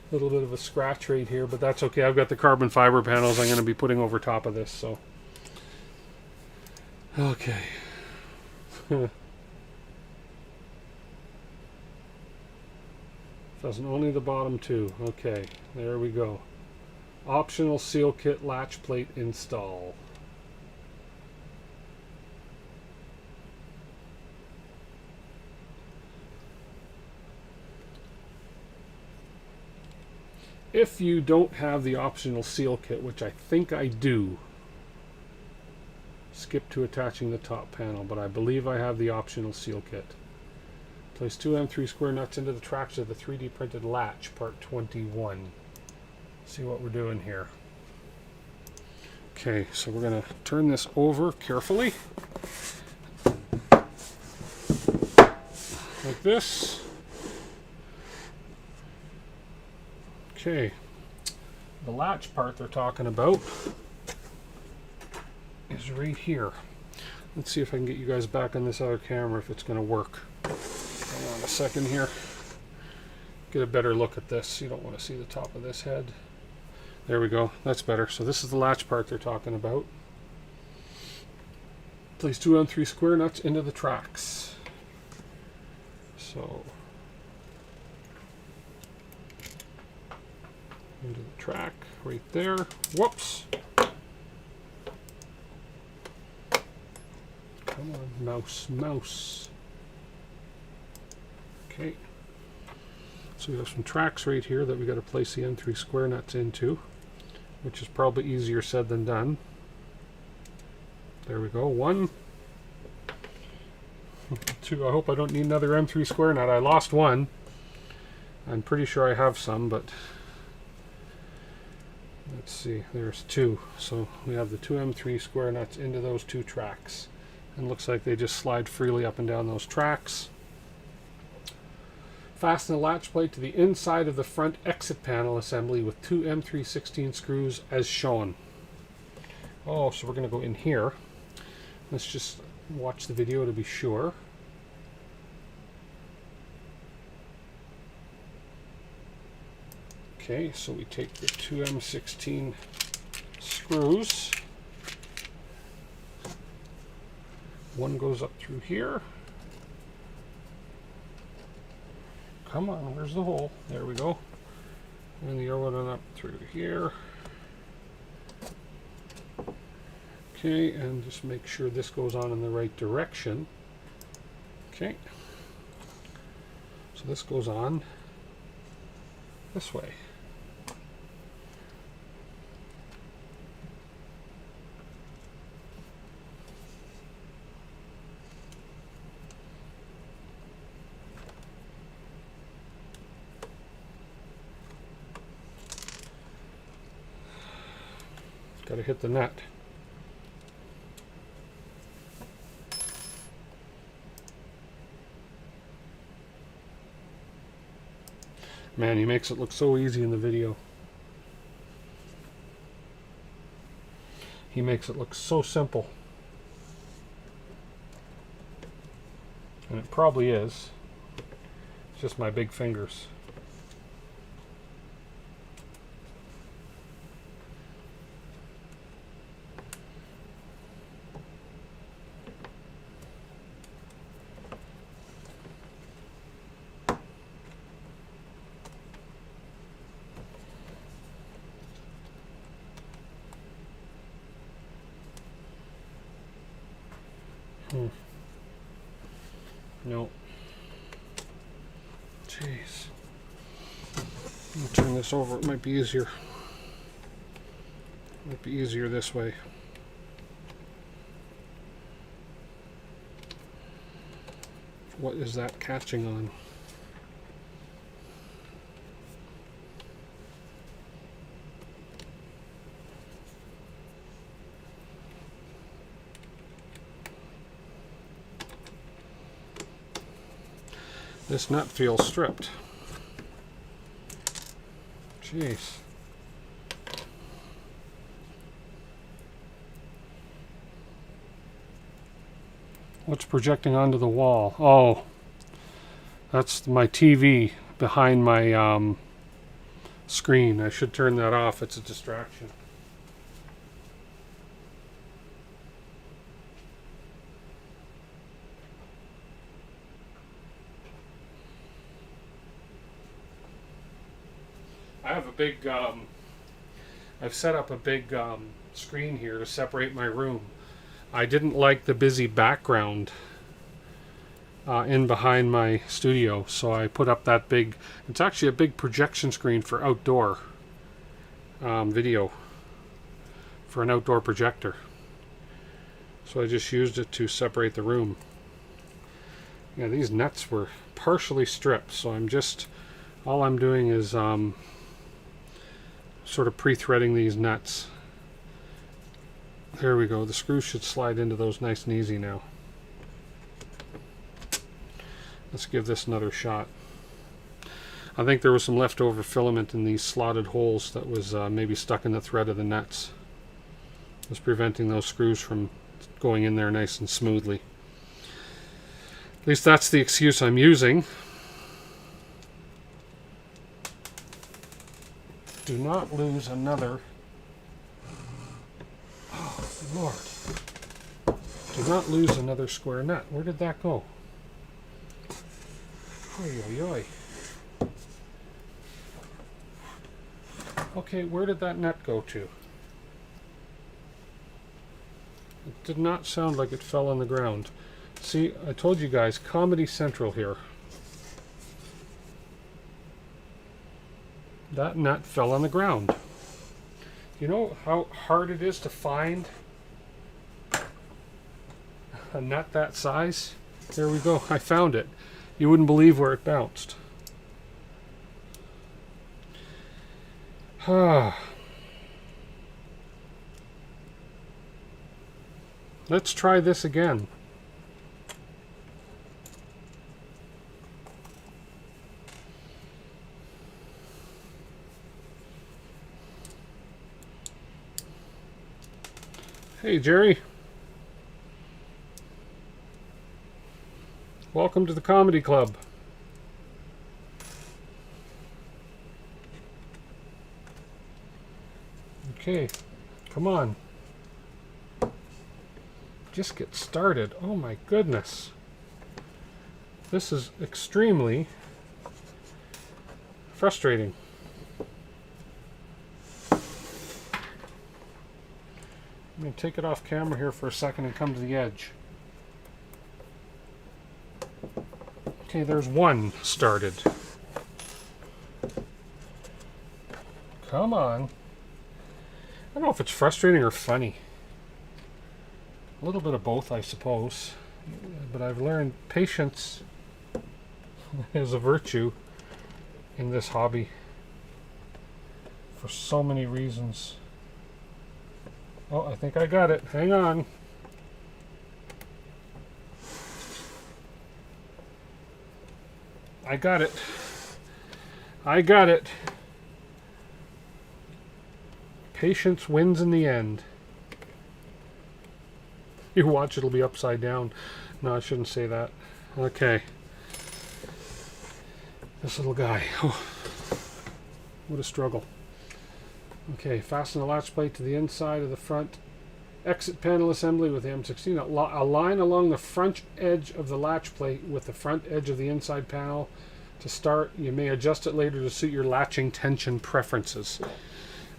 A little bit of a scratch right here, but that's okay. I've got the carbon fiber panels I'm going to be putting over top of this, so. Okay. Doesn't only the bottom two. Okay, there we go. Optional seal kit latch plate install. If you don't have the optional seal kit, which I think I do, skip to attaching the top panel, but I believe I have the optional seal kit. Place two M3 square nuts into the tracks of the 3D printed latch, part 21. See what we're doing here. Okay, so we're going to turn this over carefully. Like this. Okay, the latch part they're talking about is right here. Let's see if I can get you guys back on this other camera if it's going to work. Hold on a second here. Get a better look at this. You don't want to see the top of this head. There we go. That's better. So this is the latch part they're talking about. Place two M3 square nuts into the tracks. So into the track right there. Whoops. Come on, mouse. Okay. So we have some tracks right here that we got to place the M3 square nuts into, which is probably easier said than done. There we go. 1, 2. I hope I don't need another M3 square nut. I lost one. I'm pretty sure I have some, but let's see. There's 2. So we have the 2 M3 square nuts into those 2 tracks. And looks like they just slide freely up and down those tracks. Fasten the latch plate to the inside of the front exit panel assembly with 2 M316 screws as shown. Oh, so we're going to go in here. Let's just watch the video to be sure. Okay, so we take the 2 M16 screws. One goes up through here. Come on, where's the hole? There we go. And the other one up through here. Okay, and just make sure this goes on in the right direction. Okay. So this goes on this way. Got to hit the nut. Man, he makes it look so easy in the video. He makes it look so simple. And it probably is. It's just my big fingers. No. Jeez. I'll turn this over. It might be easier. Might be easier this way. What is that catching on? This nut feels stripped. Jeez. What's projecting onto the wall? Oh, that's my TV behind my screen. I should turn that off. It's a distraction. I have a big, I've set up a big screen here to separate my room. I didn't like the busy background in behind my studio, so I put up that big, it's actually a big projection screen for outdoor video, for an outdoor projector. So I just used it to separate the room. Yeah, these nuts were partially stripped, so all I'm doing is sort of pre-threading these nuts. There we go. The screws should slide into those nice and easy now. Let's give this another shot. I think there was some leftover filament in these slotted holes that was maybe stuck in the thread of the nuts. It was preventing those screws from going in there nice and smoothly. At least that's the excuse I'm using. Do not lose another. Oh, Lord. Do not lose another square nut. Where did that go? Oy, oy, oy. Okay, where did that nut go to? It did not sound like it fell on the ground. See, I told you guys, Comedy Central here. That nut fell on the ground. You know how hard it is to find a nut that size? There we go. I found it. You wouldn't believe where it bounced. Let's try this again. Hey, Jerry. Welcome to the Comedy Club. Okay, come on. Just get started. Oh my goodness. This is extremely frustrating. I'm going to take it off camera here for a second and come to the edge. Okay, there's one started. Come on. I don't know if it's frustrating or funny. A little bit of both, I suppose. But I've learned patience is a virtue in this hobby for so many reasons. Oh, I think I got it. Hang on. I got it. I got it. Patience wins in the end. You watch, it'll be upside down. No, I shouldn't say that. Okay. This little guy. Oh, what a struggle. Okay, fasten the latch plate to the inside of the front exit panel assembly with the M16. Align along the front edge of the latch plate with the front edge of the inside panel to start. You may adjust it later to suit your latching tension preferences.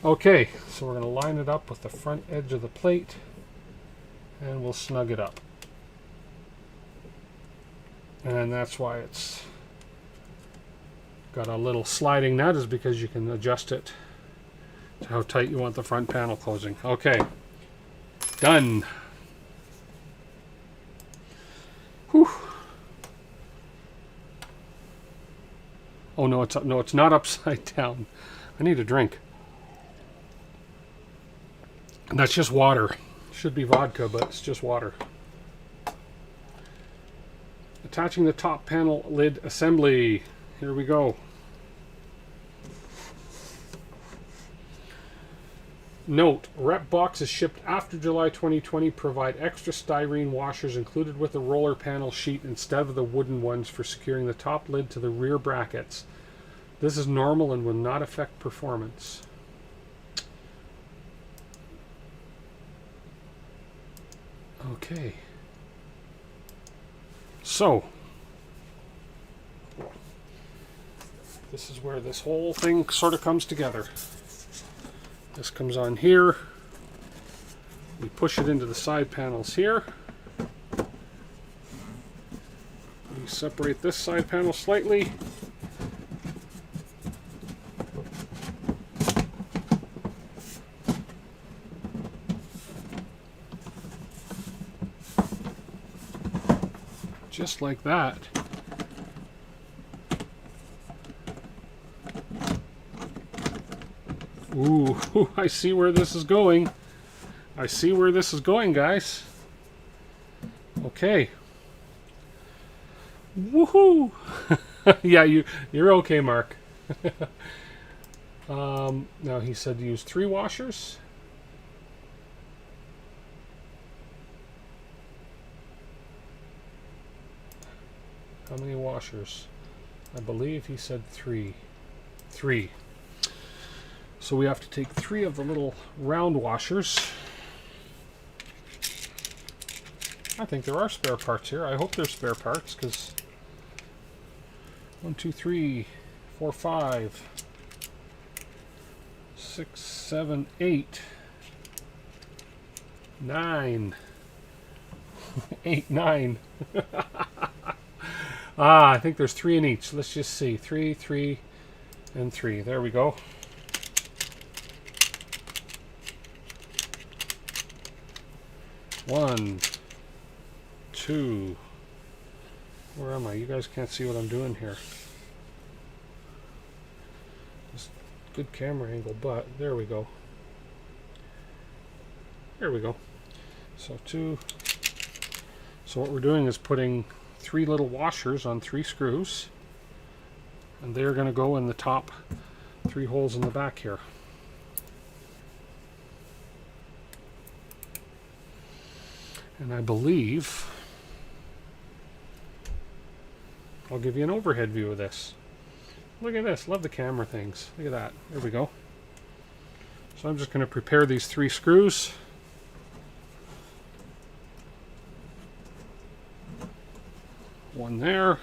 Okay, so we're going to line it up with the front edge of the plate and we'll snug it up. And that's why it's got a little sliding nut, is because you can adjust it to how tight you want the front panel closing. Okay, done. Whew. Oh no, it's not upside down. I need a drink. And that's just water. Should be vodka, but it's just water. Attaching the top panel lid assembly. Here we go. Note, Repboxes shipped after July 2020 provide extra styrene washers included with the roller panel sheet instead of the wooden ones for securing the top lid to the rear brackets. This is normal and will not affect performance. Okay. So, this is where this whole thing sort of comes together. This comes on here. We push it into the side panels here. We separate this side panel slightly. Just like that. Ooh, I see where this is going. I see where this is going, guys. Okay. Woohoo! Yeah, you're okay, Mark. Now he said to use 3 washers. How many washers? I believe he said 3. 3. So we have to take 3 of the little round washers. I think there are spare parts here. I hope there's spare parts, because 1, 2, 3, 4, 5, 6, 7, 8, 9. 8, 9. I think there's 3 in each. Let's just see. 3, 3, and 3. There we go. One, 2. Where am I? You guys can't see what I'm doing here. Just good camera angle, but there we go. There we go. So 2. So what we're doing is putting 3 little washers on 3 screws, and they're going to go in the top 3 holes in the back here. And I believe I'll give you an overhead view of this. Look at this. Love the camera things. Look at that. There we go. So I'm just going to prepare these 3 screws. One there.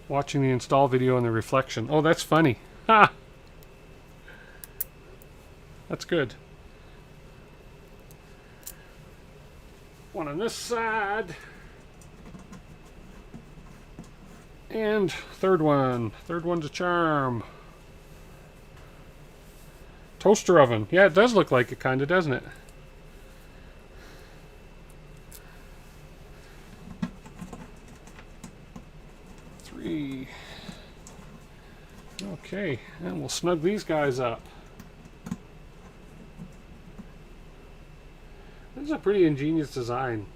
Watching the install video and the reflection. Oh, that's funny. Ha! That's good. One on this side. And third one. Third one's a charm. Toaster oven. Yeah, it does look like it, kind of, doesn't it? Okay, and we'll snug these guys up. This is a pretty ingenious design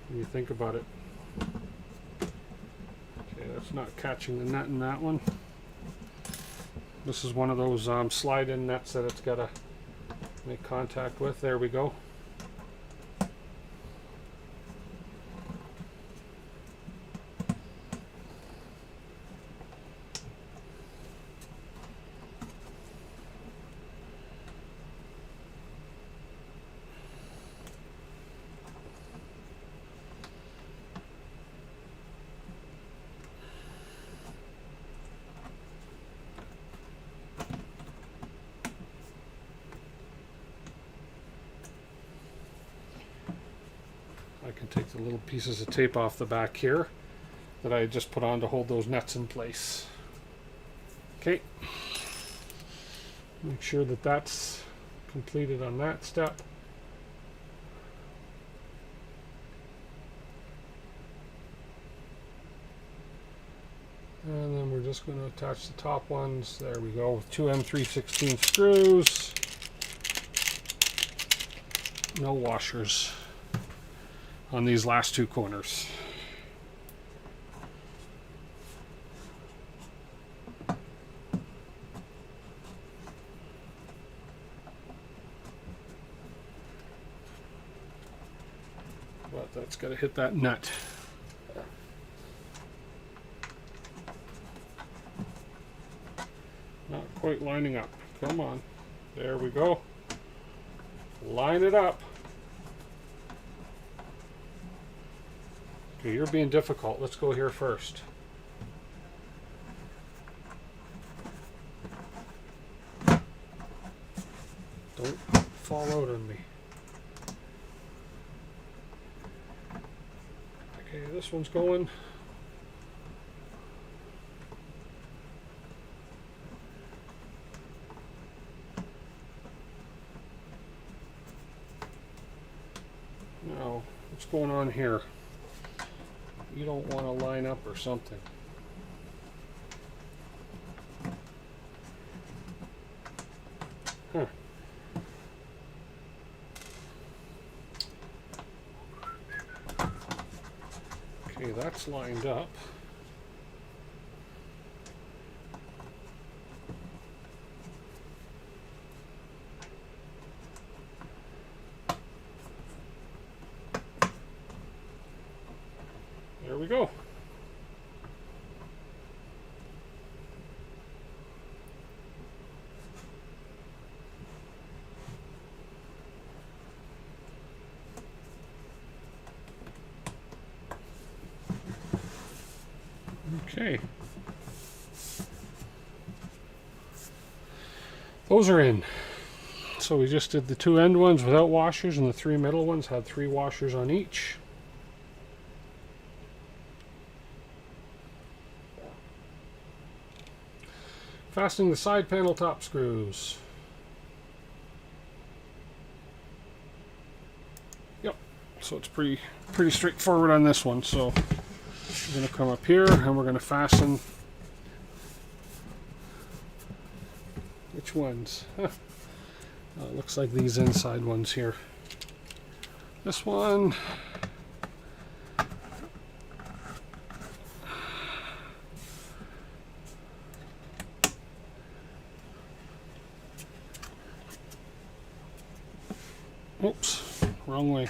when you think about it. Okay, that's not catching the nut in that one. This is one of those slide-in nets that it's got to make contact with. There we go. I can take the little pieces of tape off the back here that I just put on to hold those nuts in place. Okay. Make sure that that's completed on that step. And then we're just going to attach the top ones. There we go, with 2 M316 screws. No washers on these last 2 corners. But that's got to hit that nut. quite lining up. Come on. There we go. Line it up. Okay, you're being difficult. Let's go here first. Don't fall out on me. Okay, this one's going. Now, what's going on here? You don't want to line up or something. Huh. Okay, that's lined up. There we go. Okay. Those are in. So we just did the 2 end ones without washers, and the 3 middle ones had 3 washers on each. Fastening the side panel top screws. Yep, so it's pretty straightforward on this one. So we're going to come up here and we're going to fasten. Which ones? Looks like these inside ones here. This one. Oops, wrong way.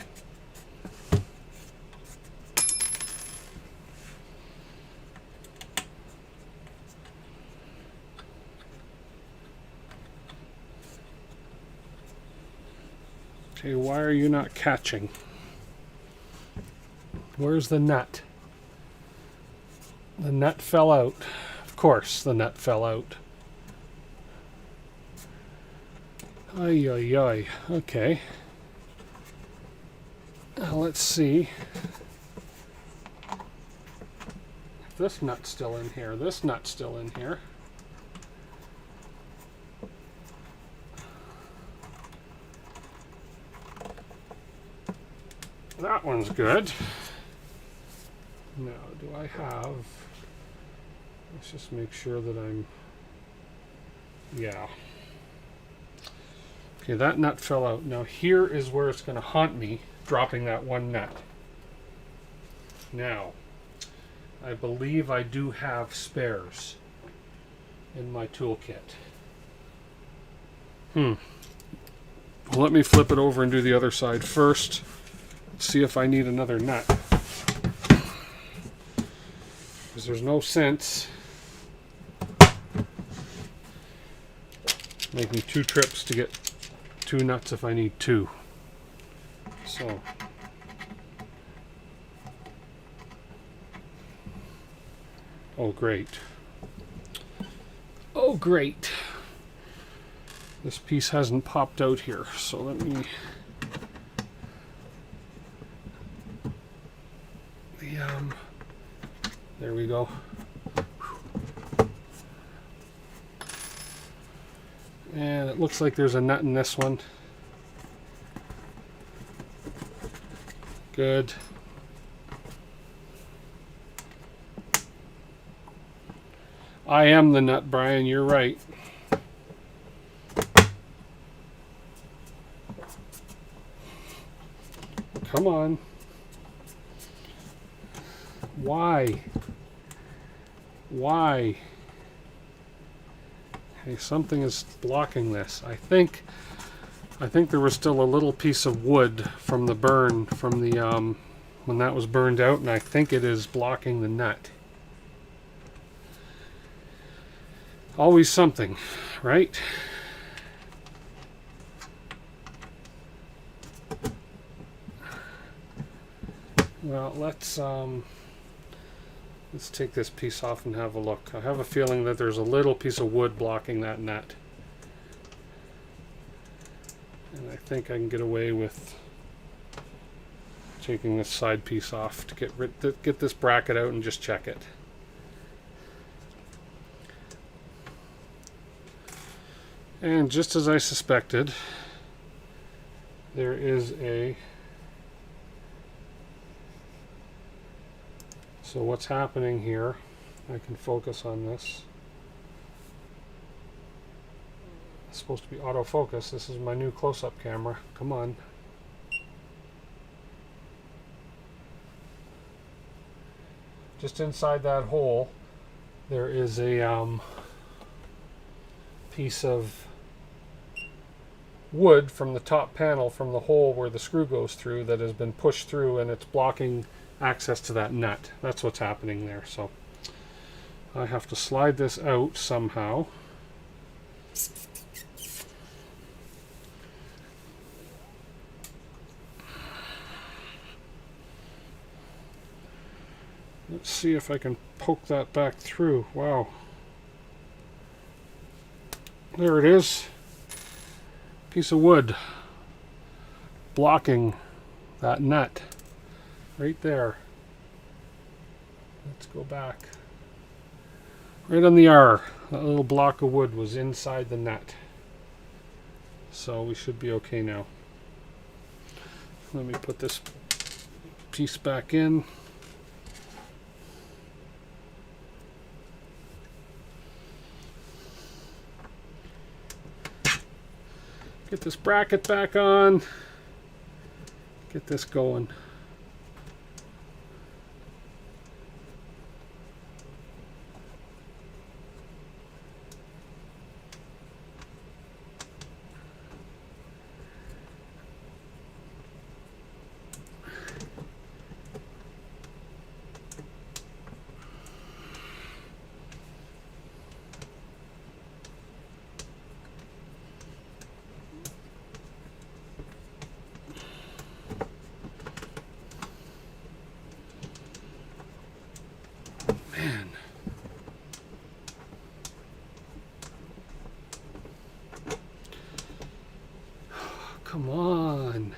Okay, why are you not catching? Where's the nut? The nut fell out. Of course, the nut fell out. Ay, ay, ay. Okay. Now let's see if this nut's still in here. This nut's still in here. That one's good. Now, do I have... Let's just make sure that I'm... Yeah. Okay, that nut fell out. Now here is where it's going to haunt me, dropping that one nut. Now, I believe I do have spares in my toolkit. Well, let me flip it over and do the other side first. Let's see if I need another nut. Because there's no sense making 2 trips to get 2 nuts if I need 2. So oh great. Oh great. This piece hasn't popped out here, so let me there we go. And it looks like there's a nut in this one. Good. I am the nut, Brian, you're right. Come on. Why? Why? Okay, something is blocking this. I think there was still a little piece of wood from the burn from the when that was burned out, and I think it is blocking the nut. Always something, right? Well, let's take this piece off and have a look. I have a feeling that there's a little piece of wood blocking that nut. And I think I can get away with taking this side piece off to get this bracket out and just check it. And just as I suspected, there is a... So what's happening here, I can focus on this. It's supposed to be autofocus. This is my new close-up camera. Come on. Just inside that hole, there is a piece of wood from the top panel from the hole where the screw goes through that has been pushed through, and it's blocking access to that nut. That's what's happening there. So I have to slide this out somehow. Let's see if I can poke that back through. Wow. There it is. Piece of wood blocking that nut right there. Let's go back. Right on the R. That little block of wood was inside the nut. So we should be okay now. Let me put this piece back in. Get this bracket back on. Get this going. Man. Come on.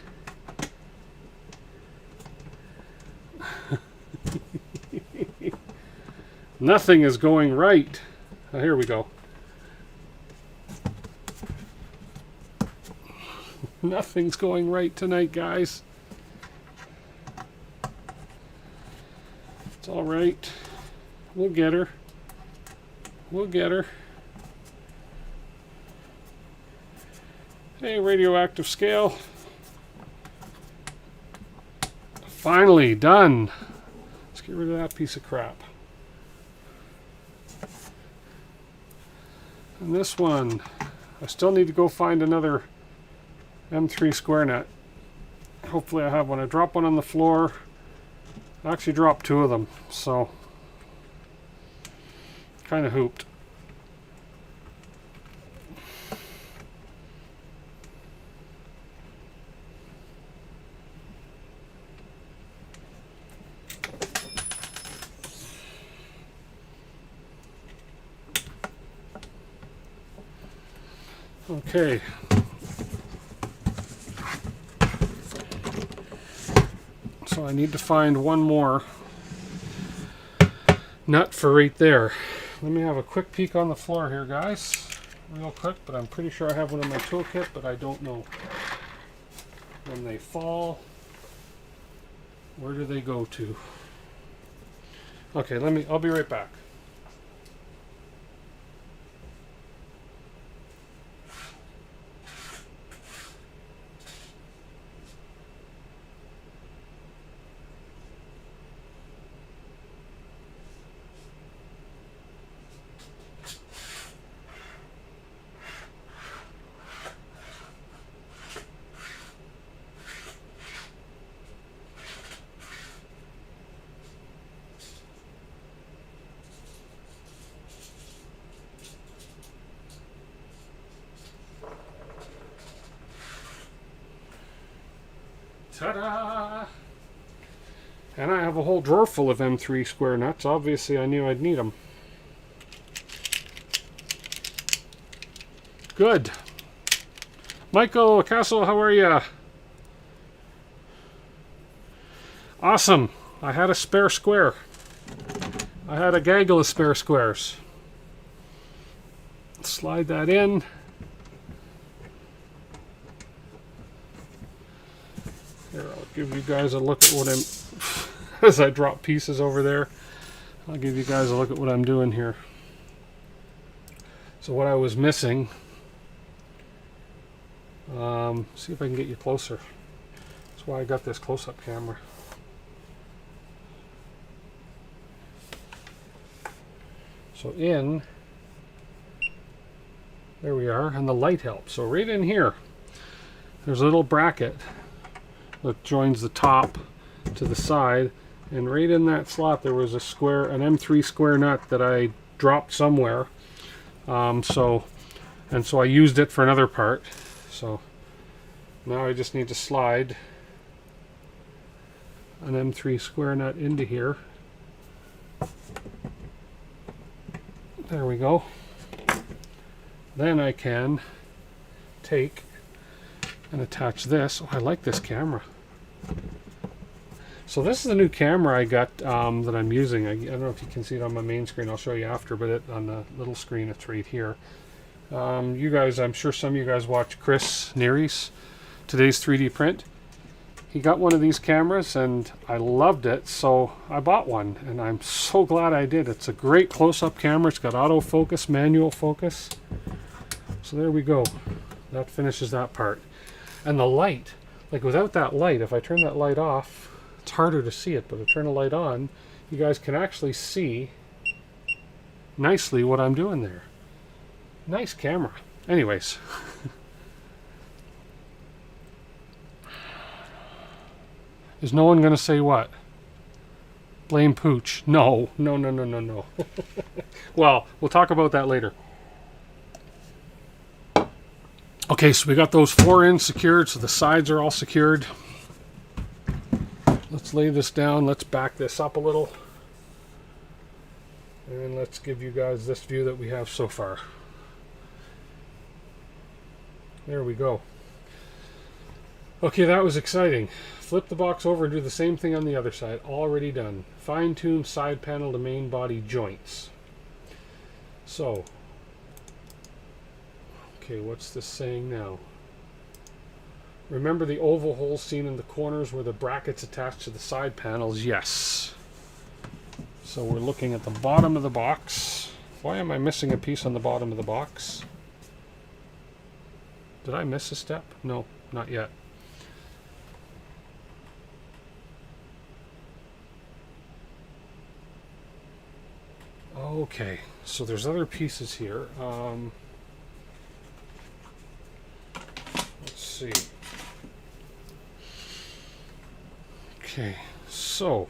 Nothing is going right. Oh, here we go. Nothing's going right tonight, guys. It's all right. We'll get her. We'll get her. Hey, radioactive scale. Finally done. Let's get rid of that piece of crap. And this one, I still need to go find another M3 square nut. Hopefully I have one. I dropped one on the floor. I actually dropped two of them, so kind of hooped. Okay. So I need to find one more nut for right there. Let me have a quick peek on the floor here, guys. Real quick, but I'm pretty sure I have one in my toolkit, but I don't know. When they fall, where do they go to? Okay, I'll be right back. Ta-da! And I have a whole drawer full of M3 square nuts. Obviously, I knew I'd need them. Good. Michael Castle, how are ya? Awesome. I had a spare square. I had a gaggle of spare squares. Slide that in. Here, I'll give you guys a look at what I'm... as I drop pieces over there, I'll give you guys a look at what I'm doing here. So what I was missing... see if I can get you closer. That's why I got this close-up camera. So in, there we are, and the light helps. So right in here, there's a little bracket that joins the top to the side, and right in that slot there was a square, an M3 square nut that I dropped somewhere. So I used it for another part. So now I just need to slide an M3 square nut into here. There we go. Then I can take and attach this. Oh, I like this camera. So this is a new camera I got that I'm using. I don't know if you can see it on my main screen. I'll show you after, but on the little screen it's right here. You guys, I'm sure some of you guys watch Chris Neary's Today's 3D Print. He got one of these cameras and I loved it, so I bought one, and I'm so glad I did. It's a great close-up camera. It's got autofocus, manual focus. So there we go. That finishes that part. And the light, like without that light, if I turn that light off, it's harder to see it, but if I turn the light on, you guys can actually see nicely what I'm doing there. Nice camera. Anyways. Is no one going to say what? Blame Pooch. No. No, no, no, no, no. Well, we'll talk about that later. Okay, so we got those 4 ends secured, so the sides are all secured. Let's lay this down. Let's back this up a little. And let's give you guys this view that we have so far. There we go. Okay, that was exciting. Flip the box over and do the same thing on the other side. Already done. Fine-tune side panel to main body joints. So, okay, what's this saying now? Remember the oval holes seen in the corners where the brackets attached to the side panels? Yes. So we're looking at the bottom of the box. Why am I missing a piece on the bottom of the box? Did I miss a step? No, not yet. Okay, so there's other pieces here. Let's see. Okay, so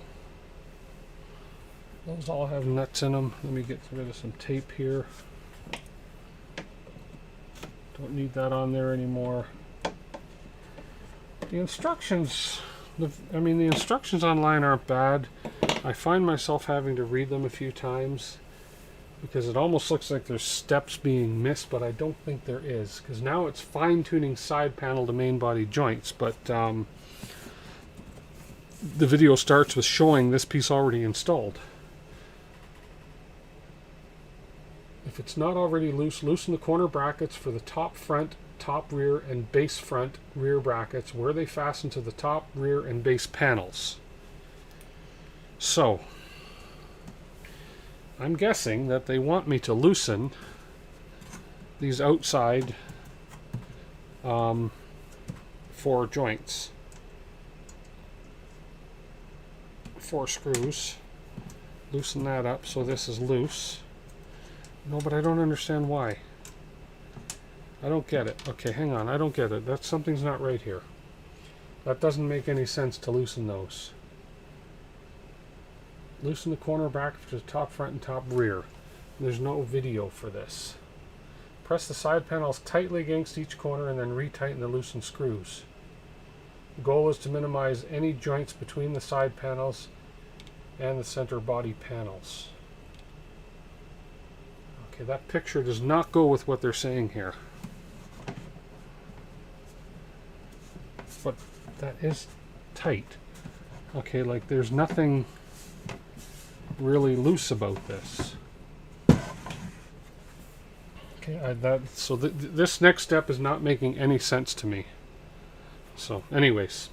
those all have nuts in them. Let me get rid of some tape here. Don't need that on there anymore. The instructions, the instructions online aren't bad. I find myself having to read them a few times because it almost looks like there's steps being missed, but I don't think there is, because now it's fine-tuning side panel to main body joints, but the video starts with showing this piece already installed. If it's not already loose, loosen the corner brackets for the top front, top rear, and base front rear brackets where they fasten to the top, rear, and base panels. So, I'm guessing that they want me to loosen these outside 4 joints. 4 screws. Loosen that up so this is loose. No, but I don't understand why. I don't get it. Okay, hang on. I don't get it. Something's not right here. That doesn't make any sense to loosen those. Loosen the corner bracket for the top front and top rear. There's no video for this. Press the side panels tightly against each corner and then retighten the loosened screws. The goal is to minimize any joints between the side panels and the center body panels. Okay, that picture does not go with what they're saying here. But that is tight. Okay, like there's nothing really loose about this. Okay, this next step is not making any sense to me. So, anyways,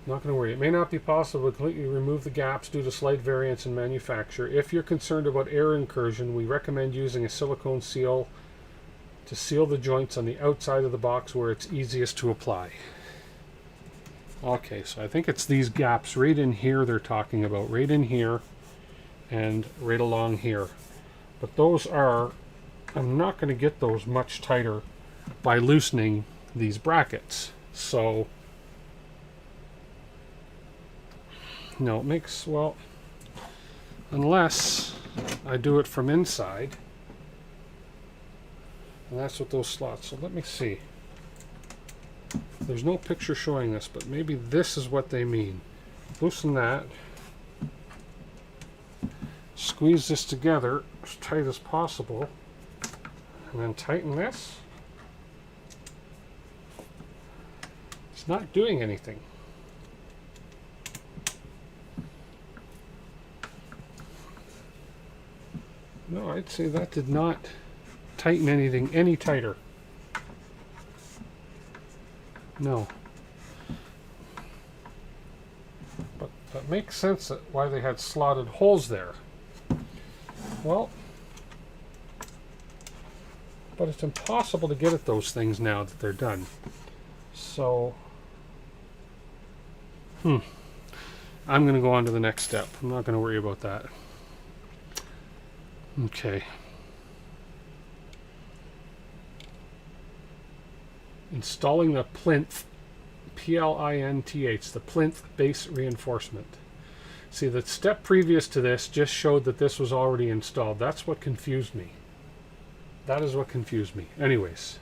not going to worry. It may not be possible to completely remove the gaps due to slight variance in manufacture. If you're concerned about air incursion, we recommend using a silicone seal to seal the joints on the outside of the box where it's easiest to apply. Okay, so I think it's these gaps right in here they're talking about, right in here and right along here. But those are, I'm not going to get those much tighter by loosening these brackets. So, no, it makes, well, unless I do it from inside. And that's what those slots, so let me see. There's no picture showing this, but maybe this is what they mean. Loosen that. Squeeze this together as tight as possible. And then tighten this. It's not doing anything. No, I'd say that did not tighten anything any tighter. No. But that makes sense that why they had slotted holes there. Well, but it's impossible to get at those things now that they're done. So, I'm going to go on to the next step. I'm not going to worry about that. Okay. Installing the Plinth, P-L-I-N-T-H, the Plinth base reinforcement. See, the step previous to this just showed that this was already installed. That's what confused me. That is what confused me. Anyways,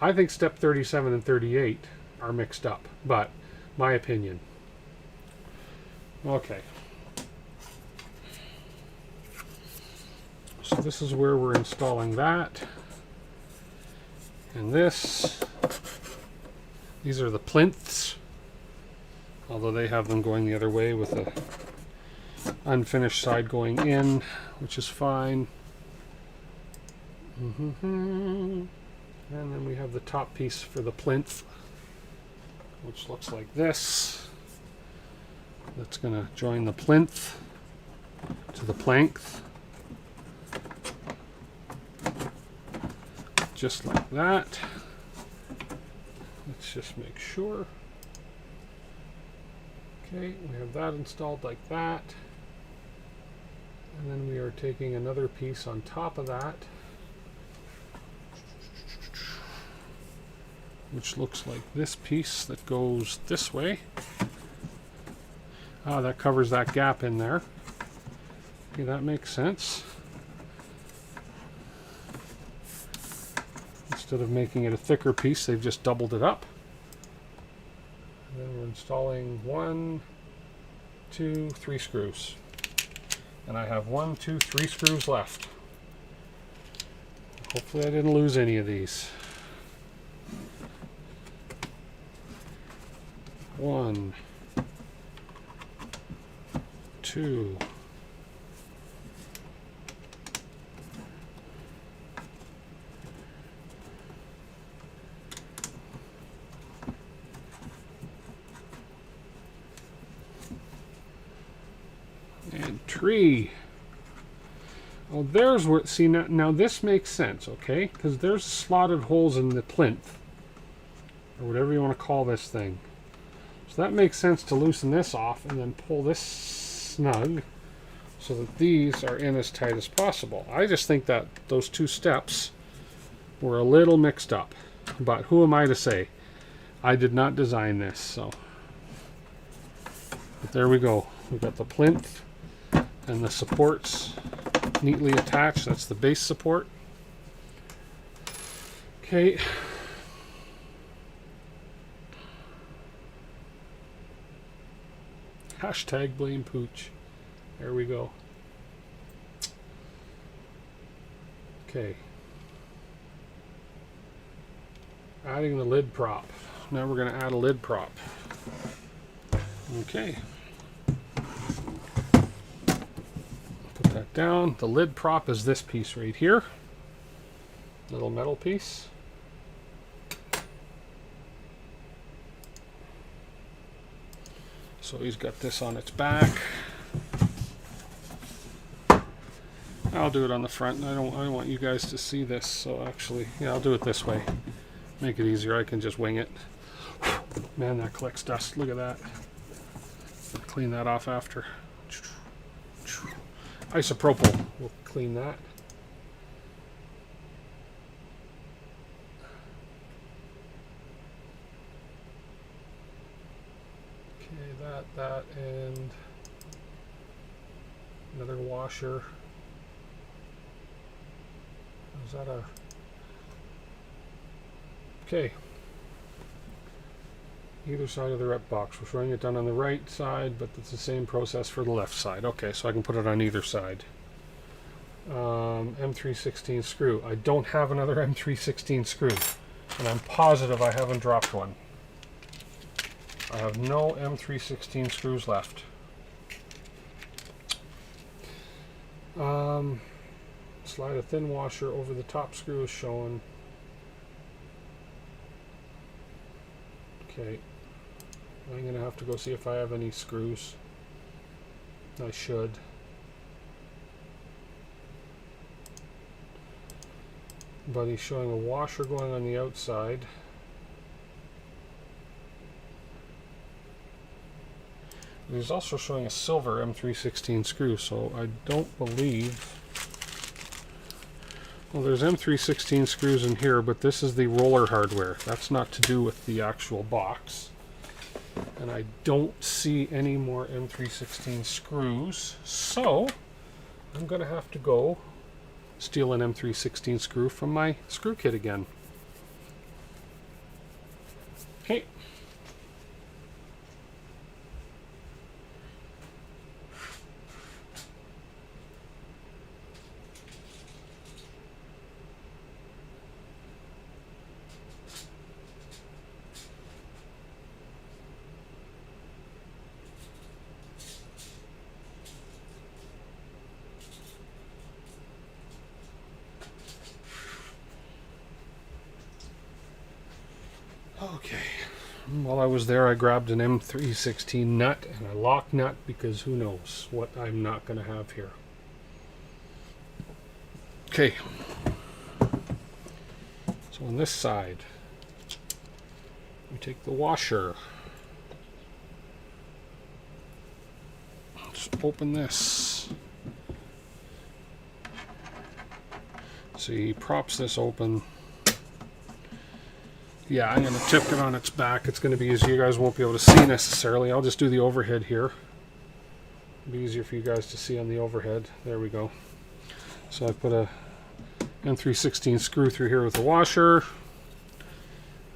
I think step 37 and 38 are mixed up, but my opinion. Okay. So this is where we're installing that. And this, these are the Plinths, although they have them going the other way with the unfinished side going in, which is fine. And then we have the top piece for the Plinth, which looks like this. That's going to join the Plinth to the plank, just like that. Let's just make sure. Okay, we have that installed like that. And then we are taking another piece on top of that, which looks like this piece that goes this way. Ah, that covers that gap in there. Okay, that makes sense. Instead of making it a thicker piece, they've just doubled it up. And then we're installing 1, 2, 3 screws. And I have 1, 2, 3 screws left. Hopefully I didn't lose any of these. 1, 2, 3. Oh, there's where, see, now this makes sense, okay? Because there's slotted holes in the Plinth, or whatever you want to call this thing. So that makes sense to loosen this off and then pull this snug so that these are in as tight as possible. I just think that those two steps were a little mixed up. But who am I to say? I did not design this, so. But there we go. We've got the Plinth and the supports neatly attached. That's the base support. Okay. Hashtag blame pooch. There we go. Okay. Adding the lid prop. Now we're going to add a lid prop. Okay. Put that down. The lid prop is this piece right here. Little metal piece. So he's got this on its back. I'll do it on the front. I don't want you guys to see this, so actually, yeah, I'll do it this way. Make it easier. I can just wing it. Man, that collects dust. Look at that. Clean that off after. Isopropyl. We'll clean that. Okay, that, and another washer. Is that a... Okay. Either side of the Repbox. We're showing it done on the right side, but it's the same process for the left side. Okay, so I can put it on either side. M316 screw. I don't have another M316 screw, and I'm positive I haven't dropped one. I have no M316 screws left. Slide a thin washer over the top screw is shown. Okay. I'm going to have to go see if I have any screws. I should. But he's showing a washer going on the outside. He's also showing a silver M316 screw, so I don't believe... Well, there's M316 screws in here, but this is the roller hardware. That's not to do with the actual box. And I don't see any more M316 screws, so I'm going to have to go steal an M316 screw from my screw kit again. Okay. Okay, while I was there I grabbed an M316 nut and a lock nut because who knows what I'm not going to have here. Okay, so on this side we take the washer. Let's open this. See, he props this open. Yeah, I'm going to tip it on its back. It's going to be easier. You guys won't be able to see necessarily. I'll just do the overhead here. It'll be easier for you guys to see on the overhead. There we go. So I put a M316 screw through here with the washer.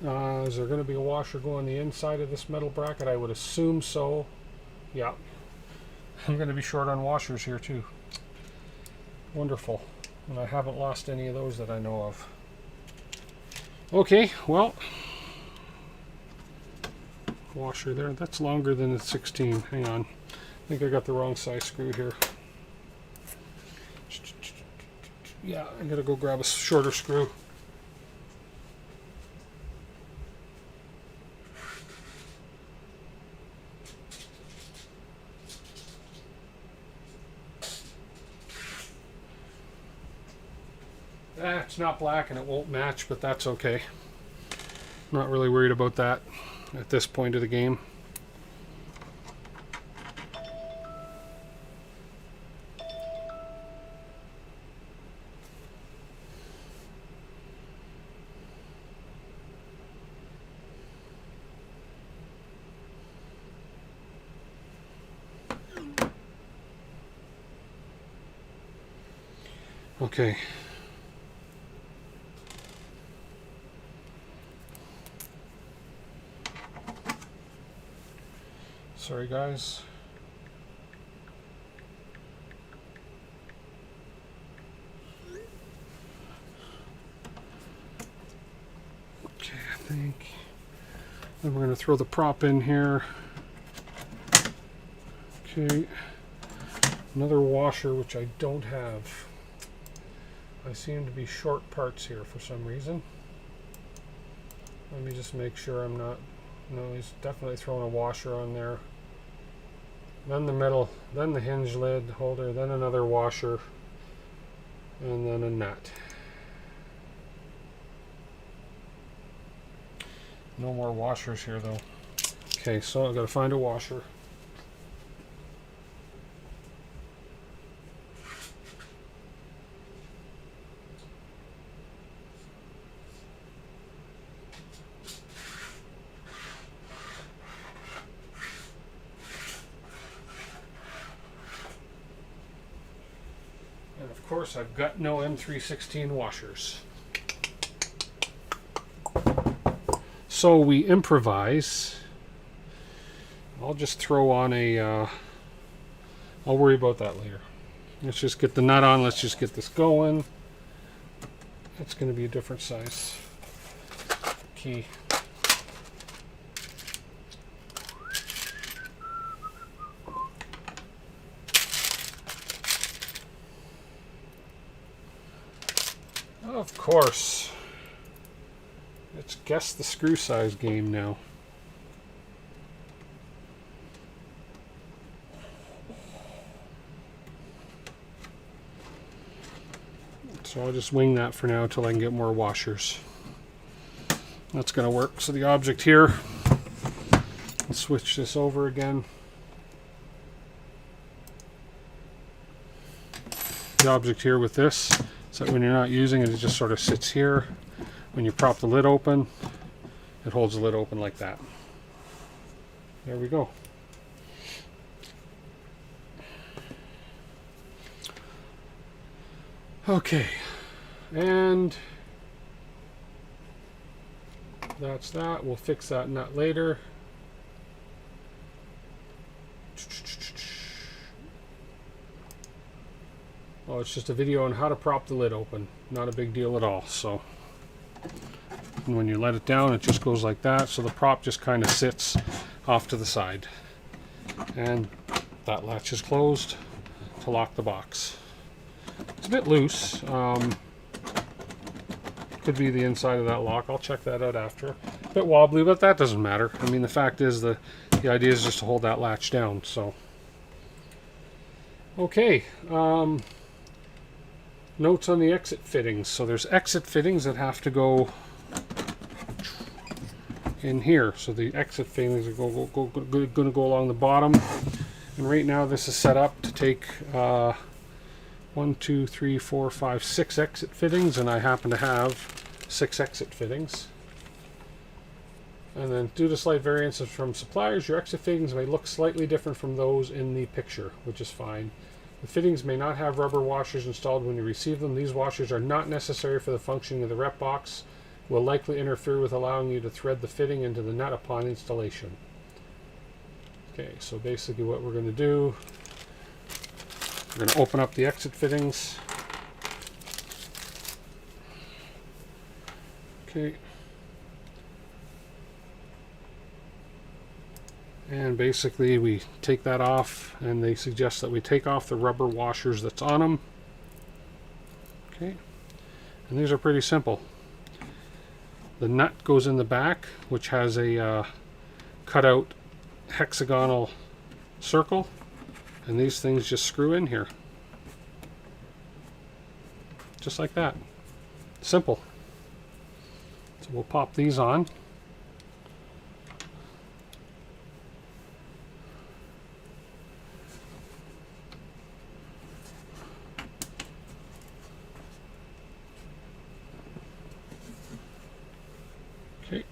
Is there going to be a washer going on the inside of this metal bracket? I would assume so. Yeah. I'm going to be short on washers here too. Wonderful. And I haven't lost any of those that I know of. Okay, well, washer there. That's longer than the 16. Hang on. I think I got the wrong size screw here. Yeah, I gotta go grab a shorter screw. It's not black and it won't match, but that's okay. Not really worried about that at this point of the game. Okay. Sorry guys, Then we're going to throw the prop in here. Okay. Another washer, which I don't have. I seem to be short parts here for some reason. Let me just make sure I'm not... No, he's definitely throwing a washer on there. Then the metal, then the hinge lid holder, then another washer, and then a nut. No more washers here though. Okay, so I've got to find a washer. And of course I've got no M316 washers. So we improvise. I'll just throw on a, I'll worry about that later. Let's just get the nut on, let's just get this going. It's going to be a different size key. Of course. Let's guess the screw size game now. So I'll just wing that for now until I can get more washers. That's going to work. So the object here, let's switch this over again. The object here with this, so that when you're not using it, it just sort of sits here. When you prop the lid open, it holds the lid open like that. There we go. Okay, and that's that. We'll fix that nut later. Oh, it's just a video on how to prop the lid open. Not a big deal at all. So, and when you let it down, it just goes like that. So the prop just kind of sits off to the side. And that latch is closed to lock the box. It's a bit loose. Could be the inside of that lock. I'll check that out after. A bit wobbly, but that doesn't matter. I mean, the fact is the idea is just to hold that latch down. So, okay. Notes on the exit fittings. So there's exit fittings that have to go in here. So the exit fittings are going to go along the bottom. And right now this is set up to take 1, 2, 3, 4, 5, 6 exit fittings, and I happen to have 6 exit fittings. And then due to slight variances from suppliers, your exit fittings may look slightly different from those in the picture, which is fine. The fittings may not have rubber washers installed when you receive them. These washers are not necessary for the functioning of the Repbox, will likely interfere with allowing you to thread the fitting into the nut upon installation. Okay, so basically what we're going to do, we're going to open up the exit fittings. Okay. And basically we take that off, and they suggest that we take off the rubber washers that's on them. Okay. And these are pretty simple. The nut goes in the back, which has a cutout hexagonal circle, and these things just screw in here. Just like that. Simple. So we'll pop these on. Okay.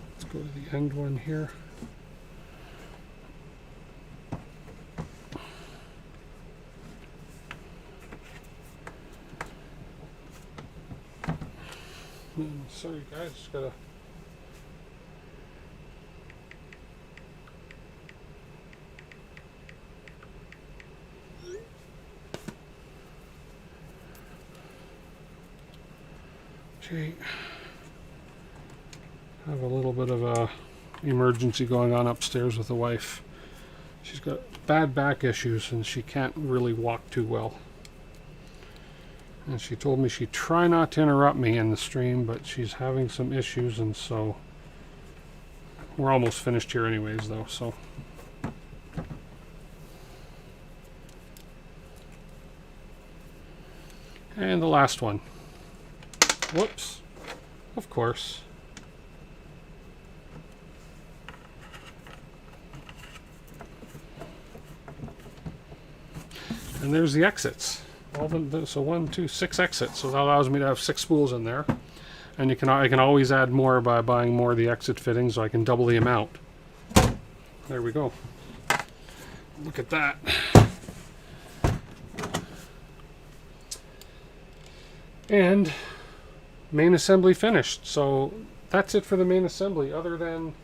Let's go to the end one here. Sorry guys, just gotta Okay. I have a little bit of a emergency going on upstairs with the wife. She's got bad back issues and she can't really walk too well. And she told me she'd try not to interrupt me in the stream, but she's having some issues, and so we're almost finished here anyways though, so. And the last one. Whoops. Of course. And there's the exits. So 1, 2, 6 exits. So that allows me to have 6 spools in there. And I can always add more by buying more of the exit fittings, so I can double the amount. There we go. Look at that. And main assembly finished. So that's it for the main assembly, other than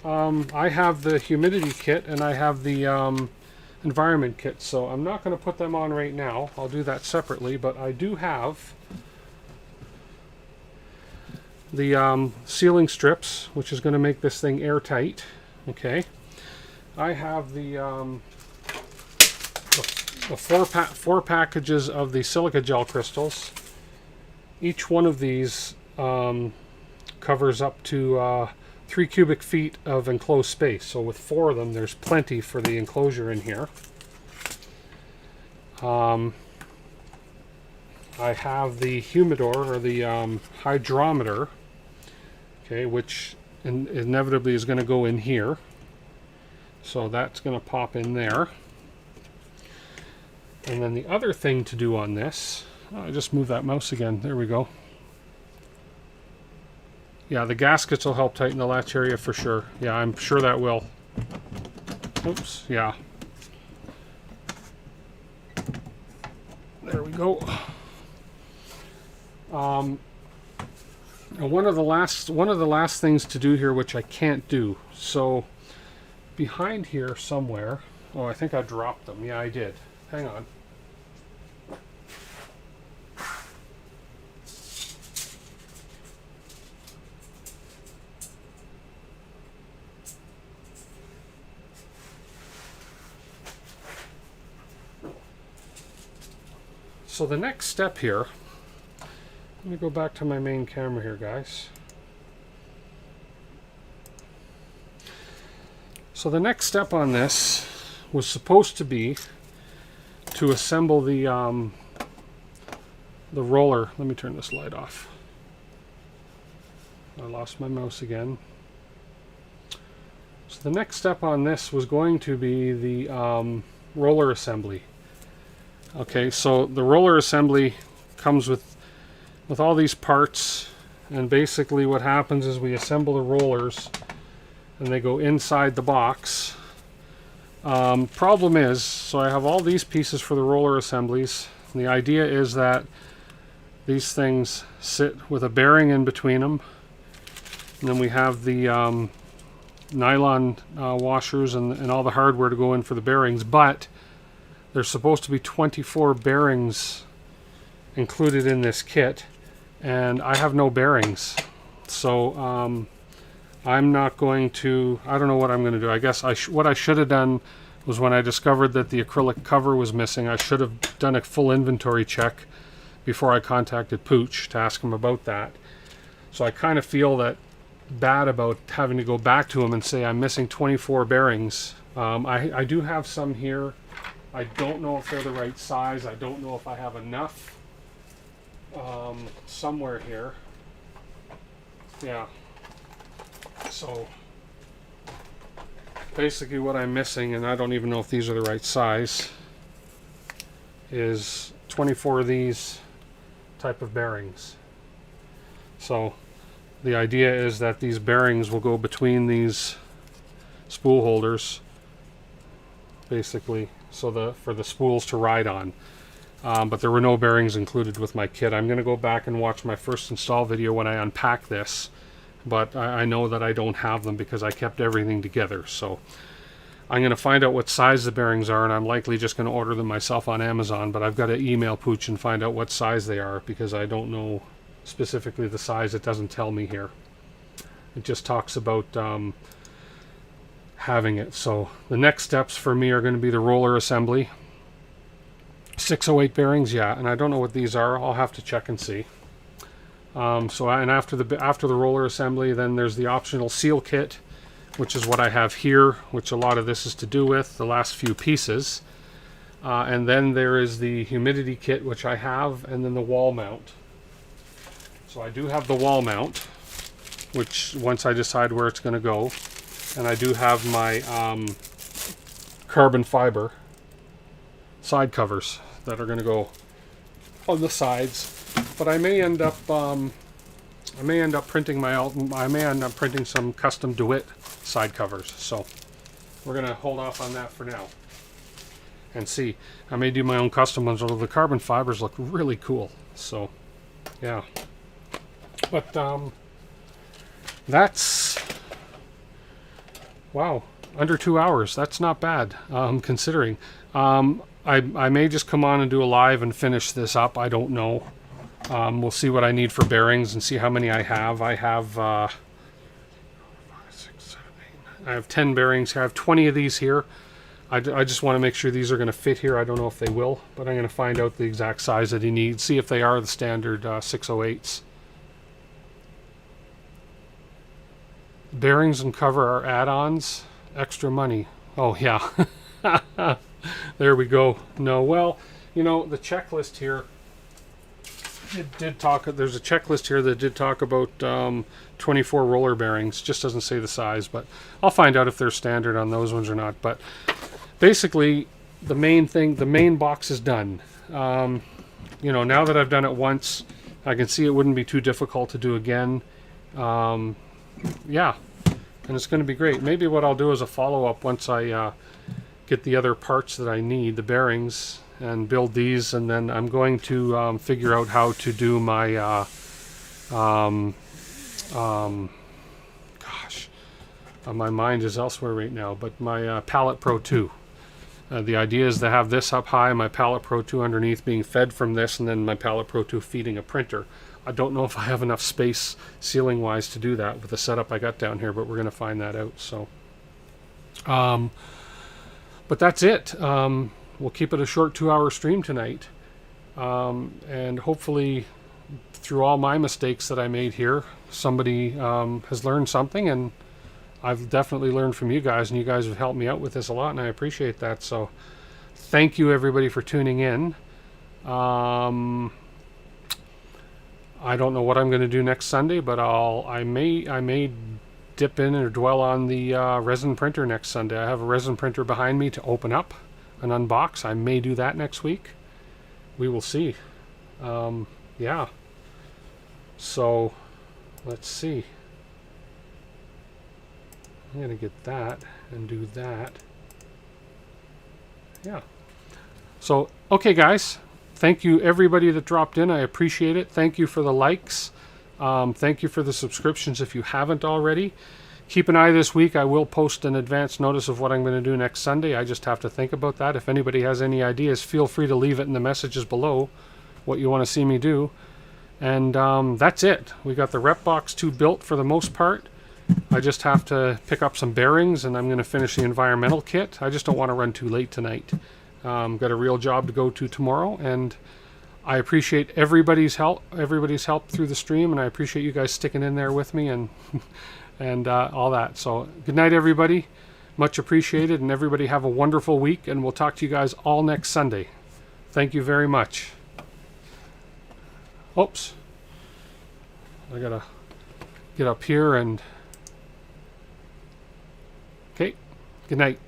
I have the humidity kit and I have the environment kit, so I'm not going to put them on right now. I'll do that separately, but I do have the sealing strips, which is going to make this thing airtight. Okay, I have the four packages of the silica gel crystals. Each one of these covers up to 3 cubic feet of enclosed space. So with 4 of them, there's plenty for the enclosure in here. I have the humidor, or the hydrometer, okay, which inevitably is going to go in here. So that's going to pop in there. And then the other thing to do on this, I just moved that mouse again. There we go. Yeah, the gaskets will help tighten the latch area for sure. Yeah, I'm sure that will. Oops, yeah. There we go. And one of the last things to do here, which I can't do. So behind here somewhere. Oh, I think I dropped them. Yeah, I did. Hang on. So the next step here, let me go back to my main camera here, guys. So the next step on this was supposed to be to assemble the roller. Let me turn this light off. I lost my mouse again. So the next step on this was going to be the roller assembly. Okay, so the roller assembly comes with all these parts, and basically what happens is we assemble the rollers and they go inside the box. Problem is, so I have all these pieces for the roller assemblies, and the idea is that these things sit with a bearing in between them, and then we have the nylon washers and all the hardware to go in for the bearings, but there's supposed to be 24 bearings included in this kit, and I have no bearings. So I'm not going to, I don't know what I'm going to do. I guess what I should have done was, when I discovered that the acrylic cover was missing, I should have done a full inventory check before I contacted Pooch to ask him about that. So I kind of feel that bad about having to go back to him and say I'm missing 24 bearings. I do have some here. I don't know if they're the right size. I don't know if I have enough somewhere here. Yeah. So basically what I'm missing, and I don't even know if these are the right size, is 24 of these type of bearings. So the idea is that these bearings will go between these spool holders, basically, so for the spools to ride on. But there were no bearings included with my kit. I'm going to go back and watch my first install video when I unpack this, but I know that I don't have them because I kept everything together. So I'm going to find out what size the bearings are, and I'm likely just going to order them myself on Amazon, but I've got to email Pooch and find out what size they are, because I don't know specifically the size, it doesn't tell me here. It just talks about having it. So the next steps for me are going to be the roller assembly. 608 bearings, yeah, and I don't know what these are. I'll have to check and see. After the roller assembly, then there's the optional seal kit, which is what I have here, which a lot of this is to do with the last few pieces. And then there is the humidity kit, which I have, and then the wall mount. So I do have the wall mount, which once I decide where it's going to go, and I do have my carbon fiber side covers that are going to go on the sides. But I may end up printing some custom DeWitt side covers. So we're going to hold off on that for now and see. I may do my own custom ones, although the carbon fibers look really cool. So yeah, but that's, wow, under 2 hours. That's not bad, considering. I may just come on and do a live and finish this up. I don't know. We'll see what I need for bearings and see how many I have. I have 5, 6, 7, 8. I have 10 bearings. I have 20 of these here. I just want to make sure these are going to fit here. I don't know if they will, but I'm going to find out the exact size that he needs. See if they are the standard 608s. Bearings and cover are add-ons. Extra money. Oh yeah. There we go. No, well, you know, the checklist here, it did talk, there's a checklist here that did talk about 24 roller bearings. Just doesn't say the size, but I'll find out if they're standard on those ones or not. But basically, the main thing, the main box is done. You know, now that I've done it once, I can see it wouldn't be too difficult to do again. Yeah, and it's going to be great. Maybe what I'll do is a follow-up once I get the other parts that I need, the bearings, and build these, and then I'm going to figure out how to do my my mind is elsewhere right now, but my Palette Pro 2. The idea is to have this up high, my Palette Pro 2 underneath being fed from this, and then my Palette Pro 2 feeding a printer. I don't know if I have enough space ceiling wise to do that with the setup I got down here, but we're going to find that out. So but that's it. We'll keep it a short 2-hour stream tonight, and hopefully through all my mistakes that I made here, somebody has learned something, and I've definitely learned from you guys, and you guys have helped me out with this a lot, and I appreciate that. So thank you everybody for tuning in. I don't know what I'm going to do next Sunday, but I may dip in or dwell on the resin printer next Sunday. I have a resin printer behind me to open up and unbox. I may do that next week. We will see. Yeah. So let's see. I'm going to get that and do that. Yeah. So, okay, guys. Thank you, everybody that dropped in. I appreciate it. Thank you for the likes. Thank you for the subscriptions if you haven't already. Keep an eye this week. I will post an advance notice of what I'm going to do next Sunday. I just have to think about that. If anybody has any ideas, feel free to leave it in the messages below, what you want to see me do. And that's it. We got the Repbox 2 built for the most part. I just have to pick up some bearings, and I'm going to finish the environmental kit. I just don't want to run too late tonight. Got a real job to go to tomorrow, and I appreciate everybody's help through the stream, and I appreciate you guys sticking in there with me and and all that. So good night, everybody. Much appreciated, and everybody have a wonderful week, and we'll talk to you guys all next Sunday. Thank you very much. Oops. I gotta get up here and... Okay. Good night.